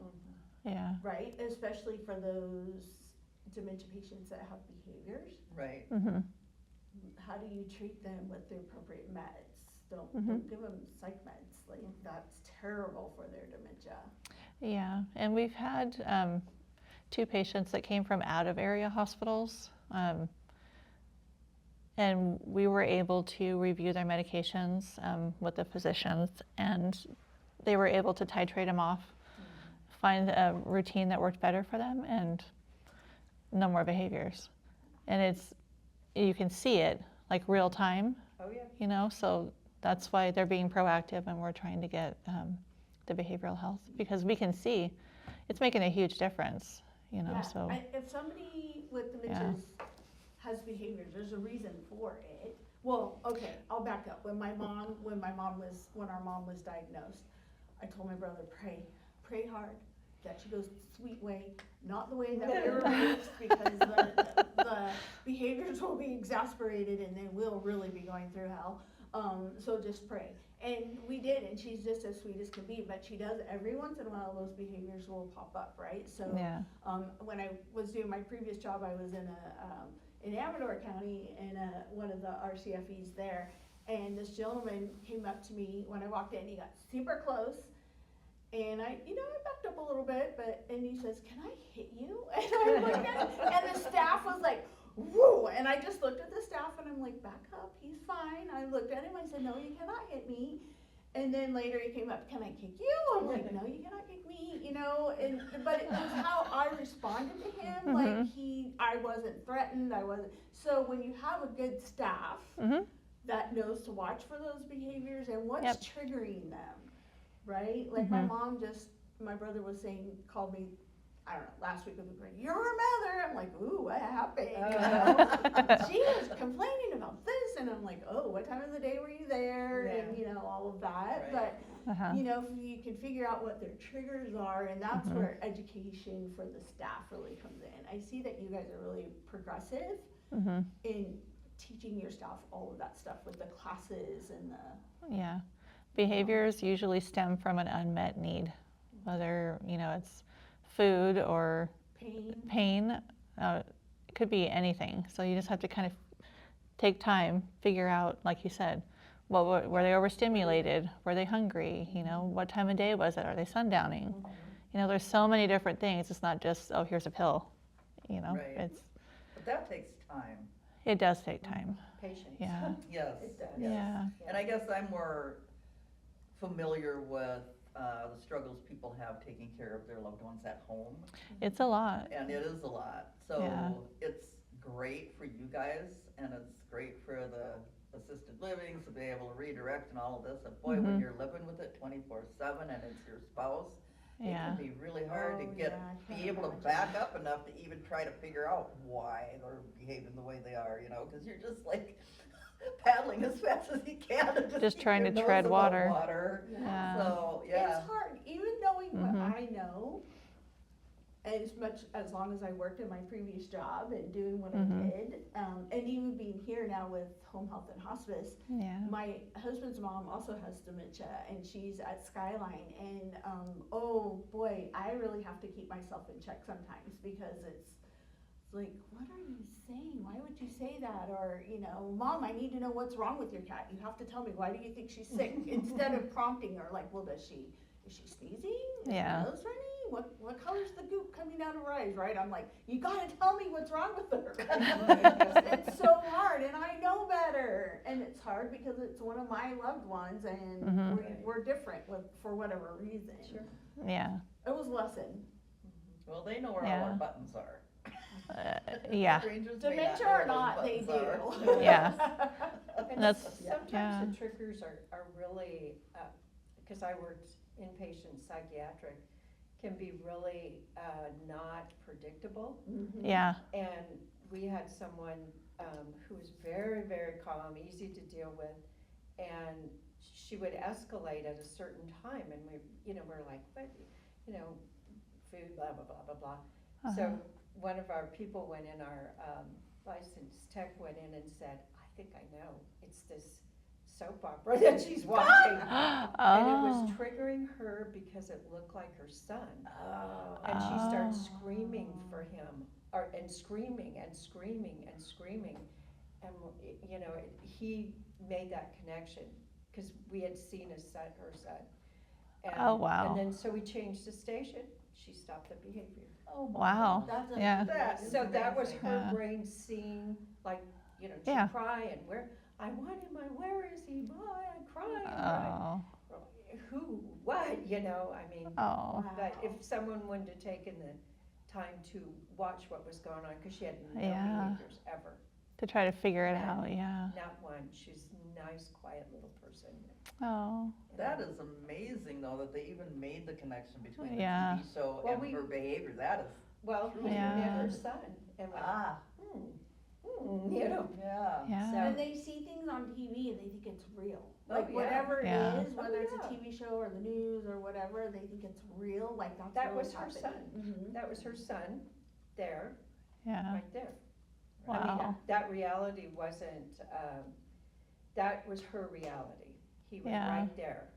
Yeah. right? Especially for those dementia patients that have behaviors. Right. Mhm. How do you treat them with the appropriate meds? Don't Mhm. give them psych meds, like that's terrible for their dementia. Yeah, and we've had 2 patients that came from out of area hospitals, and we were able to review their medications with the physicians, and they were able to titrate them off, find a routine that worked better for them, and no more behaviors. And you can see it like real time, oh yeah. you know, so that's why they're being proactive, and we're trying to get the behavioral health, because we can see it's making a huge difference, you know, Yeah, so. if somebody with dementia has behaviors, there's a reason for it. Well, okay, I'll back up. When our mom was diagnosed, I told my brother, pray hard that she goes the sweet way, not the way that we were raised, because the behaviors will be exasperated and then we'll really be going through hell. So just pray. And we did, and she's just as sweet as can be, but she does, every once in a while, those behaviors will pop up, right? So, Yeah. when I was doing my previous job, I was in Amador County, in one of the RCFEs there, and this gentleman came up to me when I walked in. He got super close, and I backed up a little bit, and he says, "Can I hit you?" And I looked at, and the staff was like, "Woo!" And I just looked at the staff, and I'm like, "Back up, he's fine." I looked at him, I said, "No, you cannot hit me." And then later he came up, "Can I kick you?" I'm like, "No, you cannot kick me," but it was how I responded to him, like I wasn't threatened, so when you have a good staff Mhm. that knows to watch for those behaviors and what's Yep. triggering them, right? Like my brother was saying, called me, I don't know, last week, "You're her mother." I'm like, "Ooh, what happened?" She was complaining about this, and I'm like, "Oh, what time of the day were you there?" Yeah. And all of that. Right. Uh-huh. You know, if you can figure out what their triggers are, and that's Mhm. where education for the staff really comes in. I see that you guys are really progressive Mhm. in teaching your staff all of that stuff with the classes and the, Yeah. Behaviors usually stem from an unmet need, whether, it's food or pain. It could be anything. So you just have to kind of take time, figure out, like you said, were they overstimulated? Were they hungry? What time of day was it? Are they sundowning? There's so many different things. It's not just, oh, here's a pill. Right. But that takes time. It does take time. Patience. Yeah. Yes. It does. Yes. Yeah. And I guess I'm more familiar with the struggles people have taking care of their loved ones at home, It's a lot. and it is a lot. So Yeah. it's great for you guys, and it's great for the assisted living to be able to redirect and all of this. And boy, when Mhm. you're living with it 24/7 and it's your spouse, it Yeah. can be really hard to Oh, get, yeah, I can't be able to imagine. back up enough to even try to figure out why they're behaving the way they are, because you're just like paddling as fast as you can and Just keep trying your to nose tread above water. water. Yeah. So, yeah. It's hard, even knowing what Mhm. I know, as long as I worked in my previous job and doing what Mhm. I did, and even being here now with home health and hospice. Yeah. My husband's mom also has dementia, and she's at Skyline, and oh boy, I really have to keep myself in check sometimes, because it's like, what are you saying? Why would you say that? Or, Mom, I need to know what's wrong with your cat. You have to tell me, why do you think she's sick? Instead of prompting her, like, well, is she sneezing? Is Yeah. her nose running? What color's the goop coming out of her eyes, right? I'm like, you gotta tell me what's wrong with her. It's so hard, and I know better. And it's hard because it's one of my loved ones, and Mhm. we're different for whatever reason. Sure. Yeah. It was a lesson. Well, they know where all Yeah. our buttons are. Yeah. Strangers may Dementia know or where not, those they buttons do. are. Yeah. And That's- sometimes yeah. the triggers are really, because I worked inpatient psychiatric, can be really not predictable. Mhm. Yeah. And we had someone who was very, very calm, easy to deal with, and she would escalate at a certain time, and we're like, what, food, blah, blah, blah, blah, blah. Uh-huh. So one of our people went in, our licensed tech went in and said, I think I know, it's this soap opera that she's watching. And it was Oh. triggering her because it looked like her son. Oh. And she started Oh. screaming for him, and screaming and screaming and screaming. And, he made that connection, because we had seen her son. And, Oh, wow. And then, so we changed the station, she stopped the behavior. Oh, my Wow. goodness. That's Yeah. That is So that was amazing. her Yeah. brain seeing, like, she'd Yeah. cry, and I want him, where is he, boy, I cry, I cry. Oh. Who, what, I mean, Oh. but if someone wouldn't have taken the time to watch what was going on, because she had no Yeah. behaviors ever, To try to figure it out. Yeah. not one, she's a nice, quiet little person. Oh. That is amazing, though, that they even made the connection between the Yeah. TV show Well, and her behavior. That is, Well, we Yeah. met her son, and went, ah, yeah. Yeah. So- And they see things on TV and they think it's real. Oh, Like yeah. whatever it Yeah. is, whether Oh, it's yeah. a TV show or the news or whatever, they think it's real. Like that's That really was her happening. son. Mhm. That was her son, there, Yeah. right there. I Wow. mean, that reality wasn't, that was her reality. He was Yeah. right there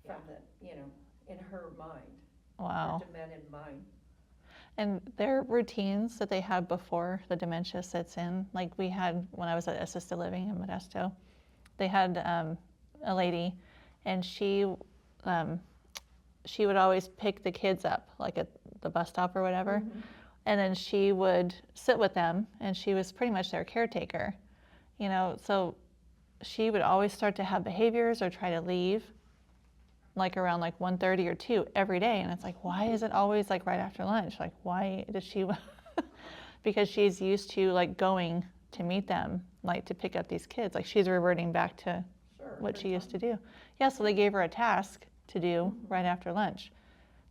from in her mind, Wow. her demented mind. And their routines that they had before the dementia sets in, like we had when I was at assisted living in Modesto, they had a lady, and she would always pick the kids up, like at the bus stop or whatever, and then she would sit with them, and she was pretty much their caretaker, so she would always start to have behaviors or try to leave, like around like 1:30 or 2 every day, and it's like, why is it always like right after lunch? Like, why does she? Because she's used to like going to meet them, like to pick up these kids. Like she's reverting back to sure. what she used to do. Yeah, so they gave her a task to do right after lunch.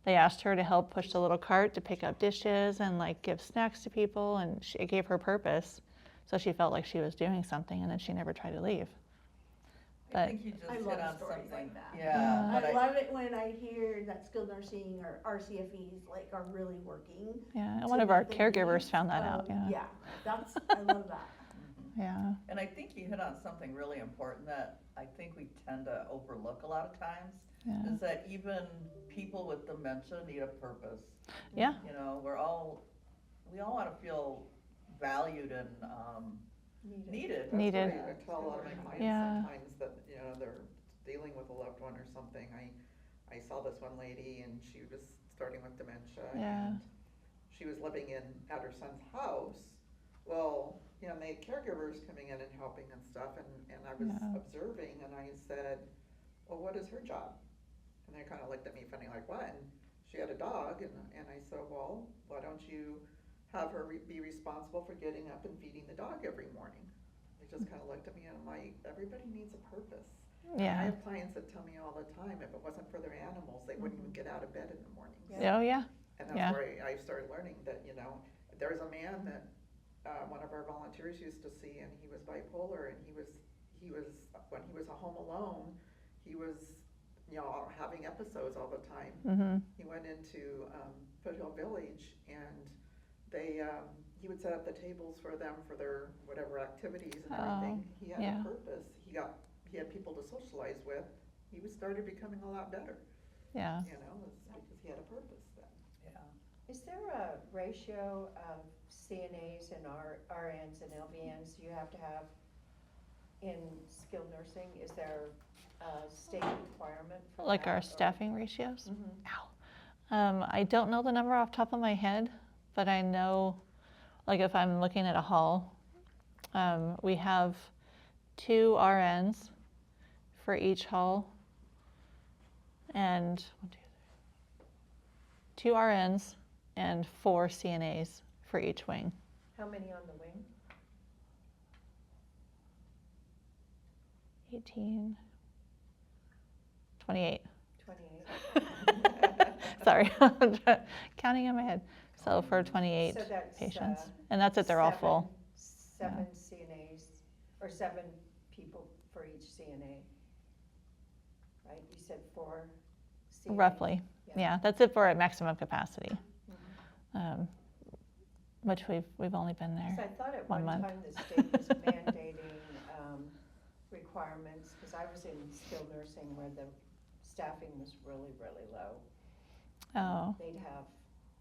They asked her to help push the little cart to pick up dishes and like give snacks to people, and it gave her purpose. So she felt like she was doing something, and then she never tried to leave. I But think you just I hit love on stories something. like that. Yeah, but I love it when I hear that skilled nursing or RCFEs like are really working. yeah, and to one of our meet the caregivers needs found that of- out, yeah. Yeah, I love that. Mhm. Yeah, And I think you hit on something really important that I think we tend to overlook a lot of times, yeah, is that even people with dementia need a purpose. yeah, You know, we all wanna feel valued and, needed. That's Needed. what I tell a lot of my clients Yeah. sometimes, that, you know, they're dealing with a loved one or something. I saw this one lady and she was starting with dementia Yeah. and she was living at her son's house. Well, you know, and they had caregivers coming in and helping and stuff, and I was Yeah. observing and I said, well, what is her job? And they kinda looked at me funny like, what? And she had a dog and I said, well, why don't you have her be responsible for getting up and feeding the dog every morning? They just kinda looked at me and I'm like, everybody needs a purpose. I yeah, have clients that tell me all the time, if it wasn't for their animals, they wouldn't even get out of bed in the mornings. Yeah. oh, yeah, And Yeah. that's where I started learning that, you know, there's a man that, one of our volunteers used to see, and he was bipolar, and he was, when he was home alone, he was, you know, having episodes all the time. mm-hmm, He went into, Foothill Village, and he would set up the tables for them for their whatever activities and everything. He had yeah. a purpose, he had people to socialize with, started becoming a lot better, yeah. you know, it's because he had a purpose then. Yeah. Is there a ratio of CNAs and RNs and LVNs you have to have in skilled nursing? Is there a state requirement for Like that, our or- staffing ratios? Mhm. I don't know the number off the top of my head, but I know, like if I'm looking at a hall, we have 2 RNs for each hall, and 2 RNs and 4 CNAs for each wing. How many on the wing? 18, 28. 28. Sorry, counting in my head. So for 28 So that's, patients, and that's it. They're all full. Seven CNAs, or 7 people for each CNA, right? You said 4 CNAs? Roughly, yeah. That's it for at maximum capacity, Mhm. which we've only been 'Cause there. I thought at 1 one month. time the state was mandating requirements, because I was in skilled nursing where the staffing was really, really low. Oh, They'd have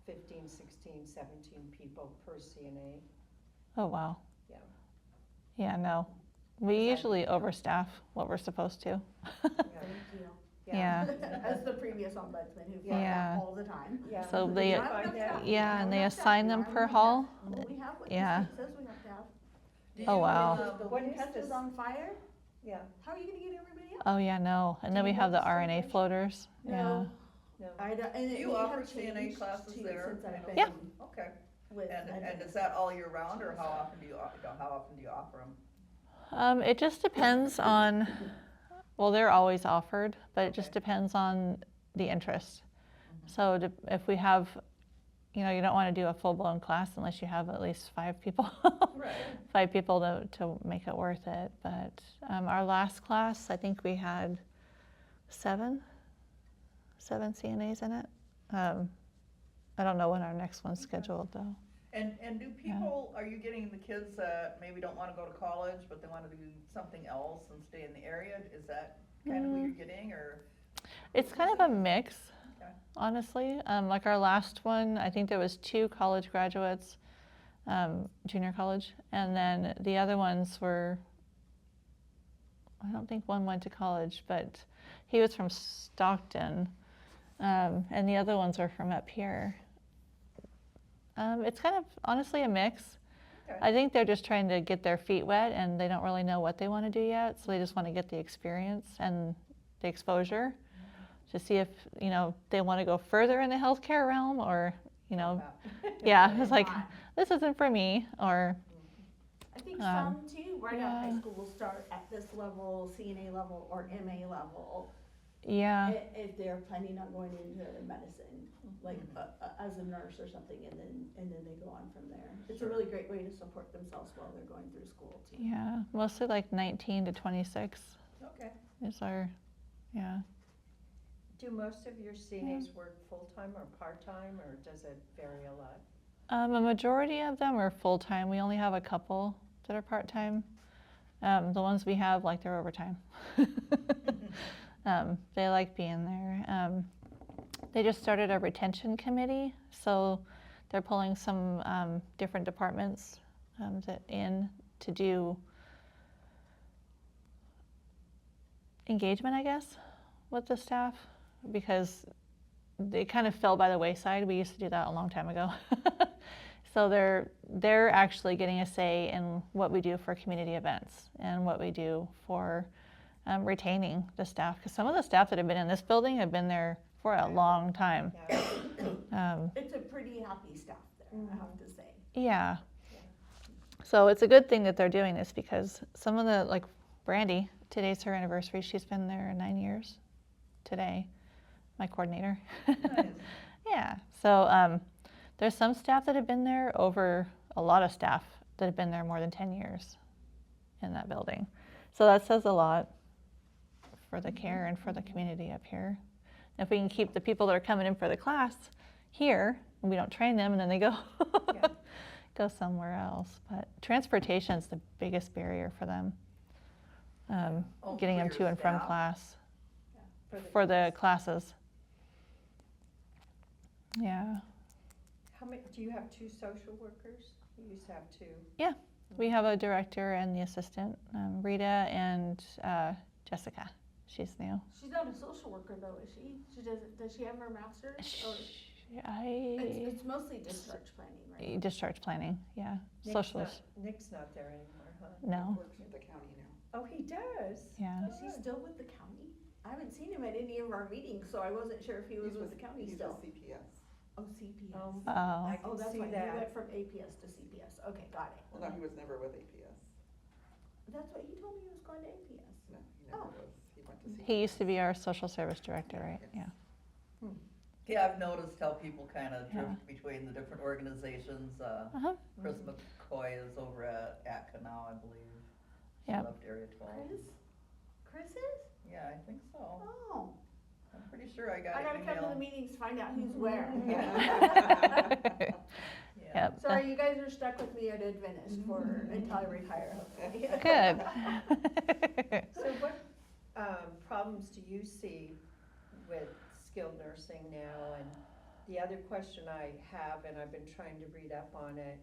15, 16, 17 people per CNA. oh wow. Yeah. Yeah, no. We Because I- usually overstaff what we're supposed to. Thank you. Yeah. As the previous ombudsman who found Yeah. that all the time. Yeah. So We they- don't have enough staff. We Yeah, don't and they have enough assign staff. them We don't per have hall. enough staff. Well, we have what the Yeah. state says we have to have. Do Oh, you, wow. um, If What the is building this? catches on fire, Yeah, how are you gonna get everybody out? Oh yeah, no. And Do then we you have the have the RNA station? floaters. Yeah. No, no. I don't, and Do you they offer have CNA changed classes too there? since I've been Yeah. Okay. with. And is that all year round, or how often do you offer them? It just depends on, well, they're always offered, but it just Okay. depends on the interest. Mhm. So if we have, you don't want to do a full-blown class unless you have at least 5 people. Right. 5 people to make it worth it. But our last class, I think we had 7 CNAs in it. I don't know when our next one's scheduled though. And do people, are you getting the kids that maybe don't wanna go to college, but they wanna do something else and stay in the area? Is that kind of who you're getting, or? It's kind of a mix, Okay. honestly. Like our last one, I think there was 2 college graduates, junior college, and then the other ones were, I don't think one went to college, but he was from Stockton, and the other ones are from up here. It's kind of honestly a mix. Okay. I think they're just trying to get their feet wet, and they don't really know what they want to do yet, so they just want to get the experience and the exposure to see if they want to go further in the healthcare realm, or yeah, it's like, this isn't for me, or I think some too, right out of high yeah. school will start at this level, CNA level or MA level. yeah, If they're planning on going into medicine, like as a nurse or something, and then they go on from there. It's a really great way to support themselves while they're going through school too. yeah, mostly like 19 to 26. Okay. is our, yeah. Do most of your CNAs work full-time or part-time, or does it vary a lot? A majority of them are full-time. We only have a couple that are part-time. The ones we have, like, they're overtime. They like being there. They just started a retention committee, so they're pulling some different departments in to do engagement, I guess, with the staff, because they kind of fell by the wayside. We used to do that a long time ago. So they're actually getting a say in what we do for community events and what we do for retaining the staff, because some of the staff that have been in this building have been there for a long time. Yeah. It's a pretty happy staff there, I have to say. Yeah. So it's a good thing that they're doing this, because some of the, like Brandy, today's her anniversary. She's been there 9 years today, my coordinator. Nice. Yeah. So there's some staff that have been there over a lot of staff that have been there more than 10 years in that building. So that says a lot for the care and for the community up here. If we can keep the people that are coming in for the class here, and we don't train them, and then they go Yeah. go somewhere else. But transportation's the biggest barrier for them. Oh, Getting for them your to and from staff? class For the for the classes. Yeah. How many, do you have 2 social workers? You used to have 2. We have a director and the assistant, Rita and Jessica. She's new. She's not a social worker though, is she? Does she have her master's? Or it's mostly discharge planning, right? Discharge planning, yeah. Nick's not there anymore, huh? No, Works with the county now. Oh, he does? yeah. Is he still with the county? I haven't seen him at any of our meetings, so I wasn't sure if he was with the county He's still. with CPS. Oh, CPS. Oh, I Oh, can that's see right, he that. went from APS to CPS. Okay, got it. Well, no, he was never with APS. That's what he told me, he was going to APS. No, he never Oh. was. He went to CPS. he used to be our social service director, right? Yes. Yeah. Yeah, I've noticed how people kind of Yeah. drift between the different organizations. Uh-huh. Chris McCoy is over at ATCA now, I believe. She Yep. left Area 12. Chris is? Yeah, I think so. Oh. I'm pretty sure I got I an gotta come to the email. meetings to find out who's where. Yeah. Yep. Sorry, you guys are stuck with me at Adventist until I retire, hopefully. Good. So what problems do you see with skilled nursing now? And the other question I have, and I've been trying to read up on it,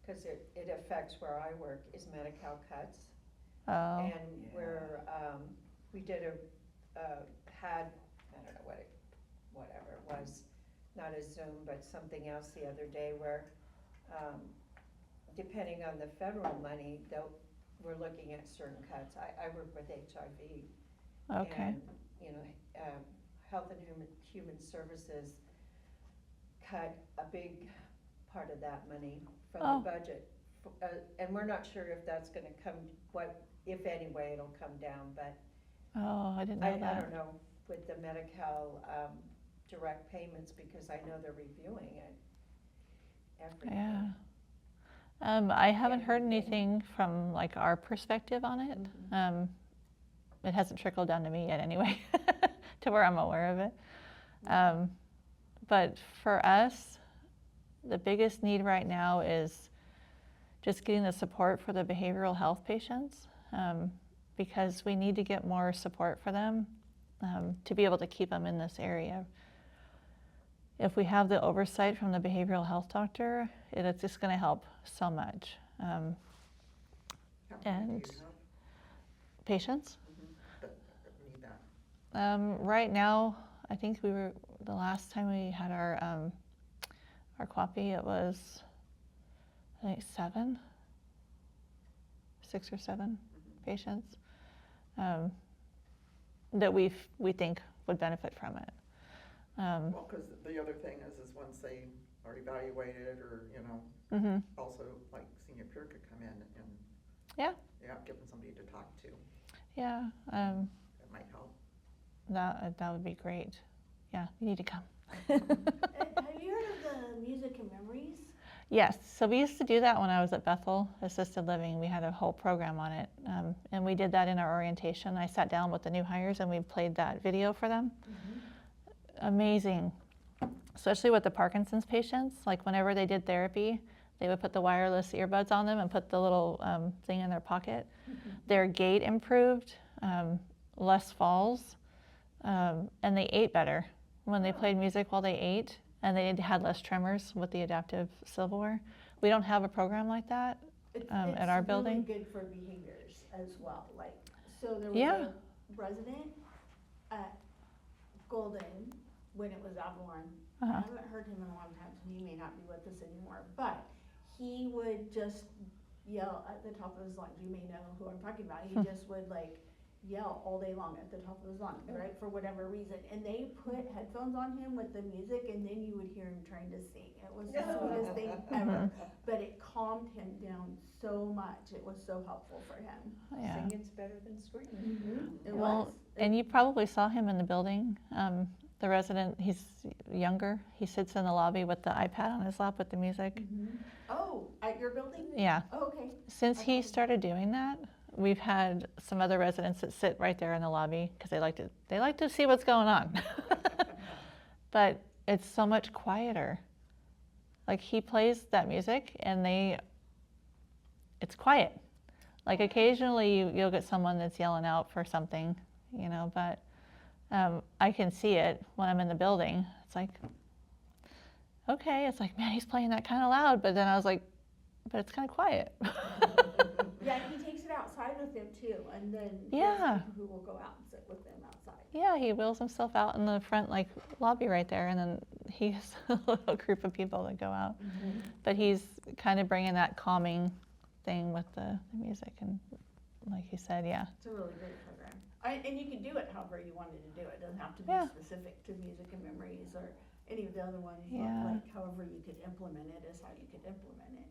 because it affects where I work, is Medi-Cal cuts. Oh, And Yeah. where we did had, I don't know whatever it was, not a Zoom, but something else the other day where, depending on the federal money, we're looking at certain cuts. I work with HIV. okay. And, you know, Health and Human Services cut a big part of that money from Oh. the budget. And we're not sure if that's gonna come, if any way it'll come down, but Oh, I didn't know I that. don't know with the Medi-Cal, direct payments, because I know they're reviewing it every year. Yeah. I haven't heard anything from like our perspective on it. Mhm. It hasn't trickled down to me yet anyway, to where I'm aware of it. But for us, the biggest need right now is just getting the support for the behavioral health patients, because we need to get more support for them to be able to keep them in this area. If we have the oversight from the behavioral health doctor, it's just going to help so much. How many do And you have? patients, That need that? right now, I think the last time we had our QAPI, it was, I think 6 or 7 patients that we think would benefit from it. Well, because the other thing is once they are evaluated or, you know, Mhm. also like senior peer could come in and, Yeah. yeah, give them somebody to talk to. Yeah, It might help. that would be great. Yeah, you need to come. Have you heard of the Music and Memories? Yes, so we used to do that when I was at Bethel Assisted Living. We had a whole program on it, and we did that in our orientation. I sat down with the new hires and we played that video for them. Amazing, especially with the Parkinson's patients. Like whenever they did therapy, they would put the wireless earbuds on them and put the little thing in their pocket. Their gait improved, less falls, and they ate better when they played music while they ate. And they had less tremors with the adaptive silverware. We don't have a program like that at our building. It's really good for behaviors as well, like, so there was Yeah. a resident at Golden when it was Avalon. I Uh-huh. haven't heard him in a long time, so he may not be with us anymore, but he would just yell at the top of his lungs. You may know who I'm talking about. He just would like yell all day long at the top of his lungs, right, for whatever reason. And they put headphones on him with the music, and then you would hear him trying to sing. It was the sweetest thing ever, but it calmed him down so much. It was so helpful for him. Yeah. Singing's better than screaming. It Well, was. and you probably saw him in the building. The resident, he's younger. He sits in the lobby with the iPad on his lap with the music. Oh, at your building? Yeah. Oh, okay. Since he started doing that, we've had some other residents that sit right there in the lobby because they like to see what's going on. But it's so much quieter. Like he plays that music and it's quiet. Like occasionally you'll get someone that's yelling out for something, you know, but I can see it when I'm in the building. It's like, okay, it's like, man, he's playing that kind of loud. But then I was like, but it's kind of quiet. Yeah, he takes it outside with him too, and then Yeah. there's people who will go out and sit with them outside. Yeah, he wheels himself out in the front like lobby right there, and then he has a little group of people that go out. But he's kind of bringing that calming thing with the music, and like you said, yeah. It's a really great program. And you can do it however you wanted to do it. It doesn't have to be Yeah. specific to music and memories or any of the other ones. Yeah. Like however you could implement it is how you could implement it.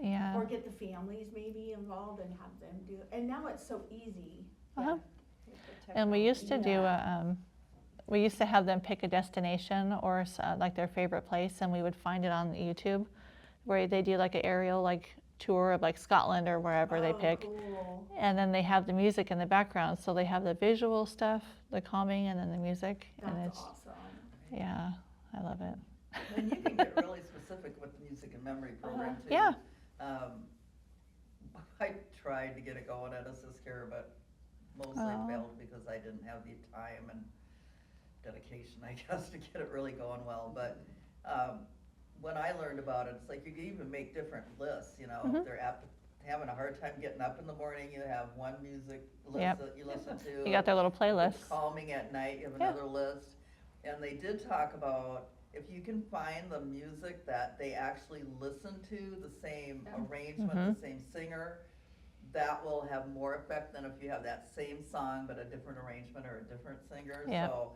Yeah. Or get the families maybe involved and have them do it. And now it's so easy. Uh-huh. And we used to do we used to have them pick a destination or like their favorite place, and we would find it on YouTube, where they do like an aerial like tour of like Scotland or wherever they pick, Cool. and then they have the music in the background, so they have the visual stuff, the calming, and then the music, and That's it's awesome. yeah, I love it. And you can get really specific with the music and memory program too. Yeah. I tried to get it going at Assist Care, but mostly Oh. failed because I didn't have the time and dedication, I guess, to get it really going well. But when I learned about it, it's like you can even make different lists, you know, if they're having a hard time getting up in the morning, you have one music list Yep. that you listen to. You got their little If playlist. it's calming at night, you have Yeah. another list. And they did talk about if you can find the music that they actually listen to, the same arrangement, the same singer, that will have more effect than if you have that same song but a different arrangement or a different singer. Yeah. So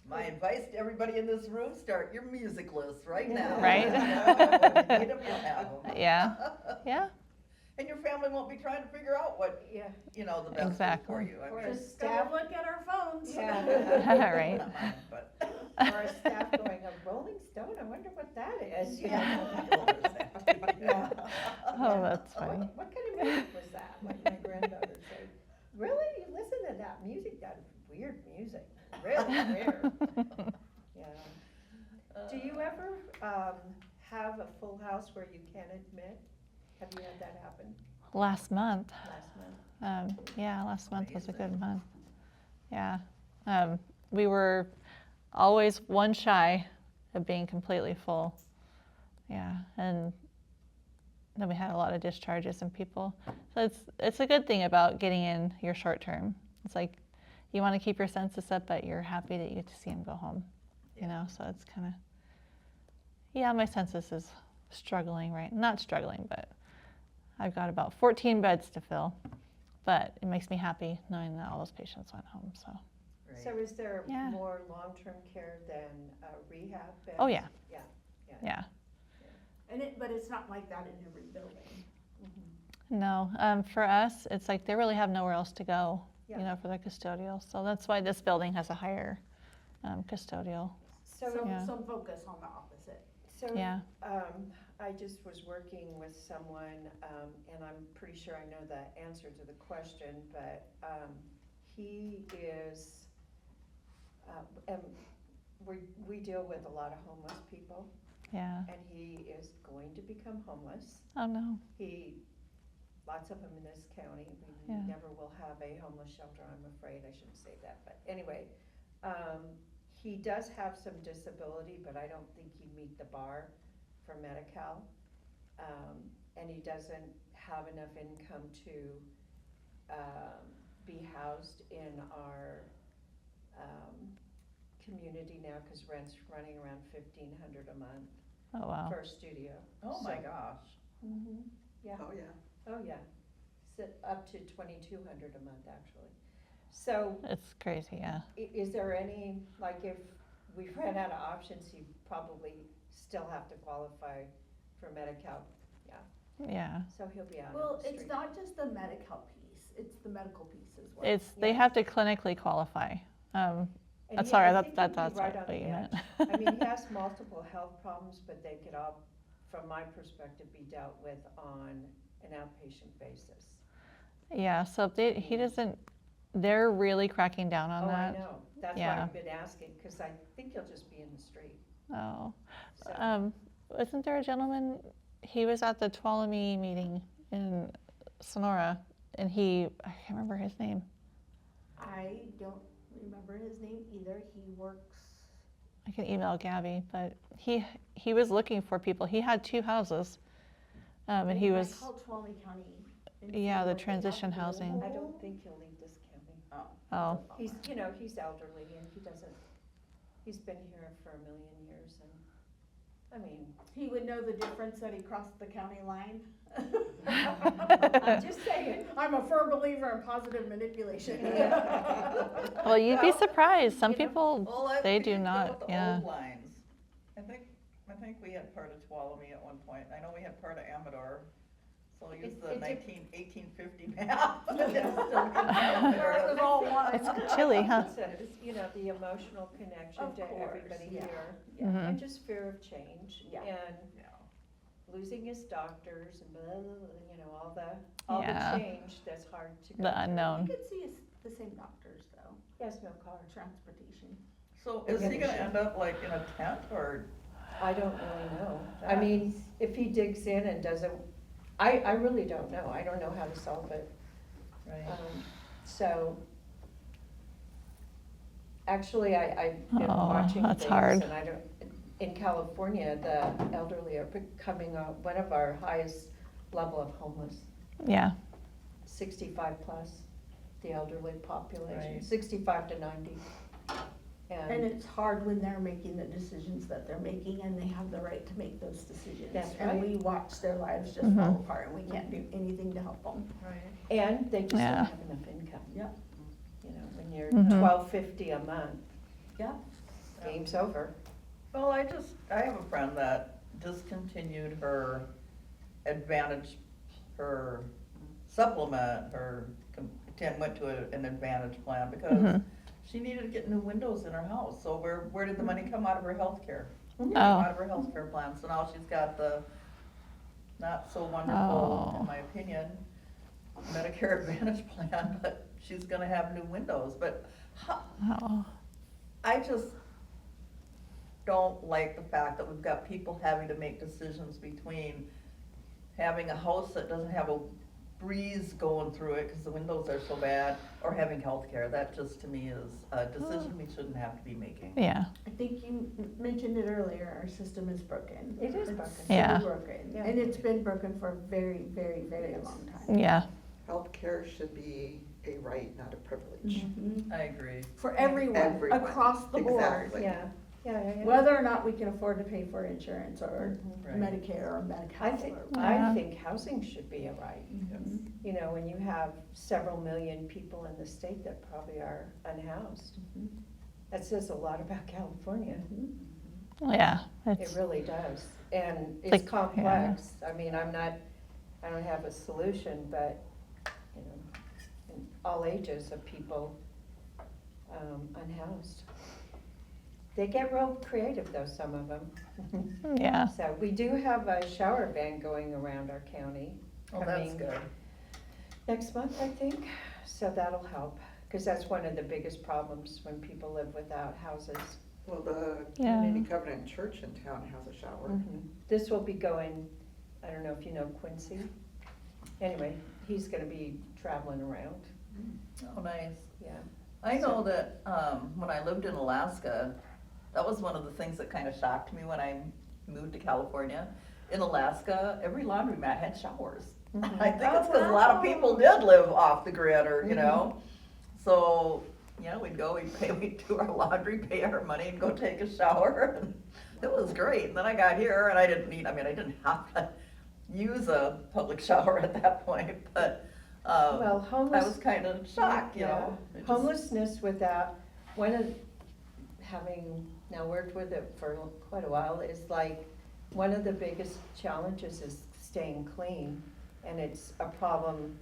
my advice to everybody in this room, start your music list right now. Right. You need 'em, you'll have 'em. Yeah. Yeah. And your family won't be trying to figure out what, Yeah. you know, the best is Exactly. for you. I Or mean, a Just gotta staff, look at our phones. Yeah. Right. not mine, but. or a staff going, a Rolling Stone, I wonder what that is, you know? Yeah. Oh, that's funny. What kind of music was that? Like my granddaughter said, really? You listen to that music? That weird music, really weird. Yeah. Do you ever have a full house where you can't admit? Have you had that happen Last month. last month? Yeah, last month was a good Amazing. month. Yeah. We were always one shy of being completely full. Yeah. And then we had a lot of discharges and people. So it's a good thing about getting in your short term. It's like you want to keep your census up, but you're happy that you get to see them go home. You know, so it's kind of, yeah, my census is struggling, right? Not struggling, but I've got about 14 beds to fill. But it makes me happy knowing that all those patients went home, so. Right. So is there Yeah. more long-term care than rehab beds? Oh, yeah. Yeah. Yeah. But it's not like that in every building. No, for us, it's like they really have nowhere else to go, Yeah. you know, for the custodial. So that's why this building has a higher custodial. So, Some, Yeah. some focus on the opposite. So, Yeah. I just was working with someone, and I'm pretty sure I know the answer to the question, but, he is, and we deal with a lot of homeless people, Yeah. and he is going to become homeless. Oh, no. Lots of them in this county, we Yeah. never will have a homeless shelter, I'm afraid, I shouldn't say that, but anyway, he does have some disability, but I don't think he'd meet the bar for Medi-Cal. And he doesn't have enough income to, be housed in our, community now, cause rent's running around $1,500 a month Oh, wow. for a studio. Oh my So- gosh. Yeah. Oh, yeah. Oh, yeah, up to 2,200 a month, actually. So, It's crazy, yeah. is there any, like, if we ran out of options, you probably still have to qualify for Medi-Cal, Yeah. so he'll be out on Well, the it's street. not just the Medi-Cal piece, it's the medical piece as well. They Yeah. have to clinically qualify. And That's he- sorry, I that's, think that's, he'd be that's right what on you the meant. edge. I mean, he has multiple health problems, but they could all, from my perspective, be dealt with on an outpatient basis. Yeah, so he doesn't, they're really cracking down on Oh, I that. know, that's why Yeah. I've been asking, cause I think he'll just be in the street, Oh. so. Isn't there a gentleman, he was at the Tuolumne meeting in Sonora, and I can't remember his name. I don't remember his name either, he works, I can email Gabby, but he was looking for people. He had 2 houses. And he was, called Tuolumne County. and see yeah, the what they have transition available. housing. I don't think he'll leave this county. Oh, He's, he's elderly and he's been here for 1,000,000 years and, I mean. He would know the difference that he crossed the county line. I'm just saying. I'm a firm believer in positive manipulation. well, you'd be Well, surprised. Some you know. people, Well, they we do did go not, with the yeah. old lines. I think we had part of Tuolumne at one point. I know we had part of Amador. So use the It did- 1850 map. It's still It was all one. It's chilly, huh? It's, the emotional connection Of to course, everybody yeah. here. Mhm. And just fear of change. Yeah. And Yeah. losing his doctors and blah, blah, blah, all Yeah. the change that's hard to go The through. unknown. You could see the same doctors though, He has no car. transportation. So is he gonna end up like in a tent or? I don't really know. I mean, if he digs in and doesn't, I really don't know. I don't know how to solve it. Right. So, actually, I've been Oh, watching that's things hard. and I don't, in California, the elderly are becoming one of our highest level of homeless, Yeah. 65 plus, the elderly population, Right. 65 to 90. And it's hard when they're making the decisions that they're making and they have the right to make those decisions. That's And right. we watch their lives just Mhm. fall apart and we can't do anything to help them. Right. And they just Yeah. don't have enough income. Yep. When you're Mhm. $12.50 a month, Yep. game's over. Well, I have a friend that discontinued her Advantage, her supplement, went to an Advantage plan because Mhm. she needed to get new windows in her house. So where did the money come out of her health care? Oh. Out of her health care plan. So now she's got the not so wonderful, Oh. in my opinion, Medicare Advantage plan, but she's gonna have new windows. But Oh. I just don't like the fact that we've got people having to make decisions between having a house that doesn't have a breeze going through it because the windows are so bad, or having healthcare. That just, to me, is a decision we shouldn't have to be making. Yeah. I think you mentioned it earlier, our system is broken. It is It's broken. Yeah. so broken, Yeah. and it's been broken for a very, very, very Yes. long time. Yeah. Healthcare should be a right, not a privilege. Mhm. I agree. For everyone, Everyone. across the board, Exactly. Yeah. whether or not we can afford to pay for insurance or Mhm. Right. Medicare or I Medi-Cal think, or. Yeah. I think housing should be a right. Mhm. When you have several million people in the state that probably are unhoused. Mhm. That says a lot about California. Mhm. Yeah. It It's, really does. And Like, it's complex. I mean, I don't have a solution, but, in all ages of people, unhoused. They get real creative though, some of them. Yeah. So we do have a shower ban going around our county. Oh, that's coming good. Next month, I think, so that'll help, because that's one of the biggest problems when people live without houses. Well, the Yeah. Community Covenant Church in town has a shower. This will be going, I don't know if you know Quincy. Anyway, he's gonna be traveling around, Oh, nice. yeah. I know that, when I lived in Alaska, that was one of the things that kind of shocked me when I moved to California. In Alaska, every laundromat had showers. Mhm. I think it's Oh, because a lot of people wow. did live off the grid or, you Mhm. know, so, yeah, we'd go, we'd do our laundry, pay our money and go take a shower. And it was great. And then I got here and I didn't have to use a public shower at that point, but, Well, I homeless. was kind of shocked, you know. Yeah. It just- Homelessness without, one of, having now worked with it for quite a while, is like, one of the biggest challenges is staying clean. And it's a problem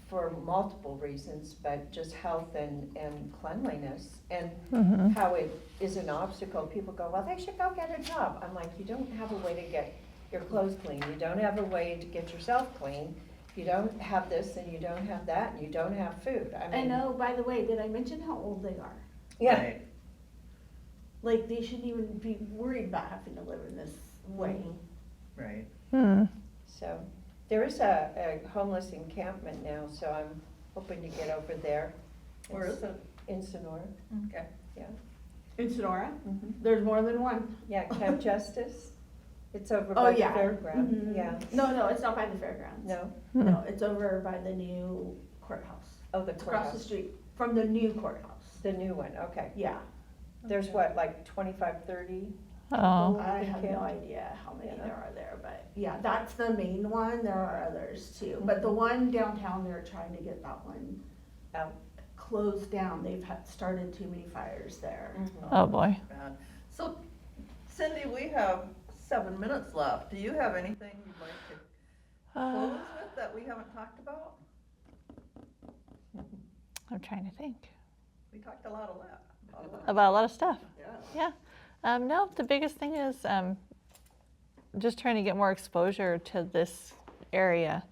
for multiple reasons, but just health and cleanliness. And Mm-hmm. how it is an obstacle, people go, well, they should go get a job. I'm like, you don't have a way to get your clothes clean, you don't have a way to get yourself clean, you don't have this and you don't have that, and you don't have food, I I mean. know, by the way, did I mention how old they are? Yeah, Right. Like, they shouldn't even be worried about having to live in this way. Right. Hmm. so, there is a homeless encampment now, so I'm hoping to get over there. Where is it? In Sonora, Okay. yeah. In Sonora, Mhm. there's more than one. Yeah, Camp Justice, it's over Oh, by the yeah. fairground, Mhm. yeah. No, it's not by the fairgrounds. No, No, it's over by the new courthouse. oh, the It's across the courthouse, street from the new courthouse. the new one, okay. Yeah. There's what, like 25, 30? Oh. I have no Camp. idea how many Yeah. there are there, but yeah, that's the main one. There are others too. But the one downtown, they're trying to get that one Out. closed down. They've started too many fires there. Oh, boy. Bad. So Cindy, we have 7 minutes left. Do you have anything you'd like to close with that we haven't talked about? I'm trying to think We talked a lot of that. about a lot of stuff. Yeah. Yeah. No, the biggest thing is just trying to get more exposure to this area.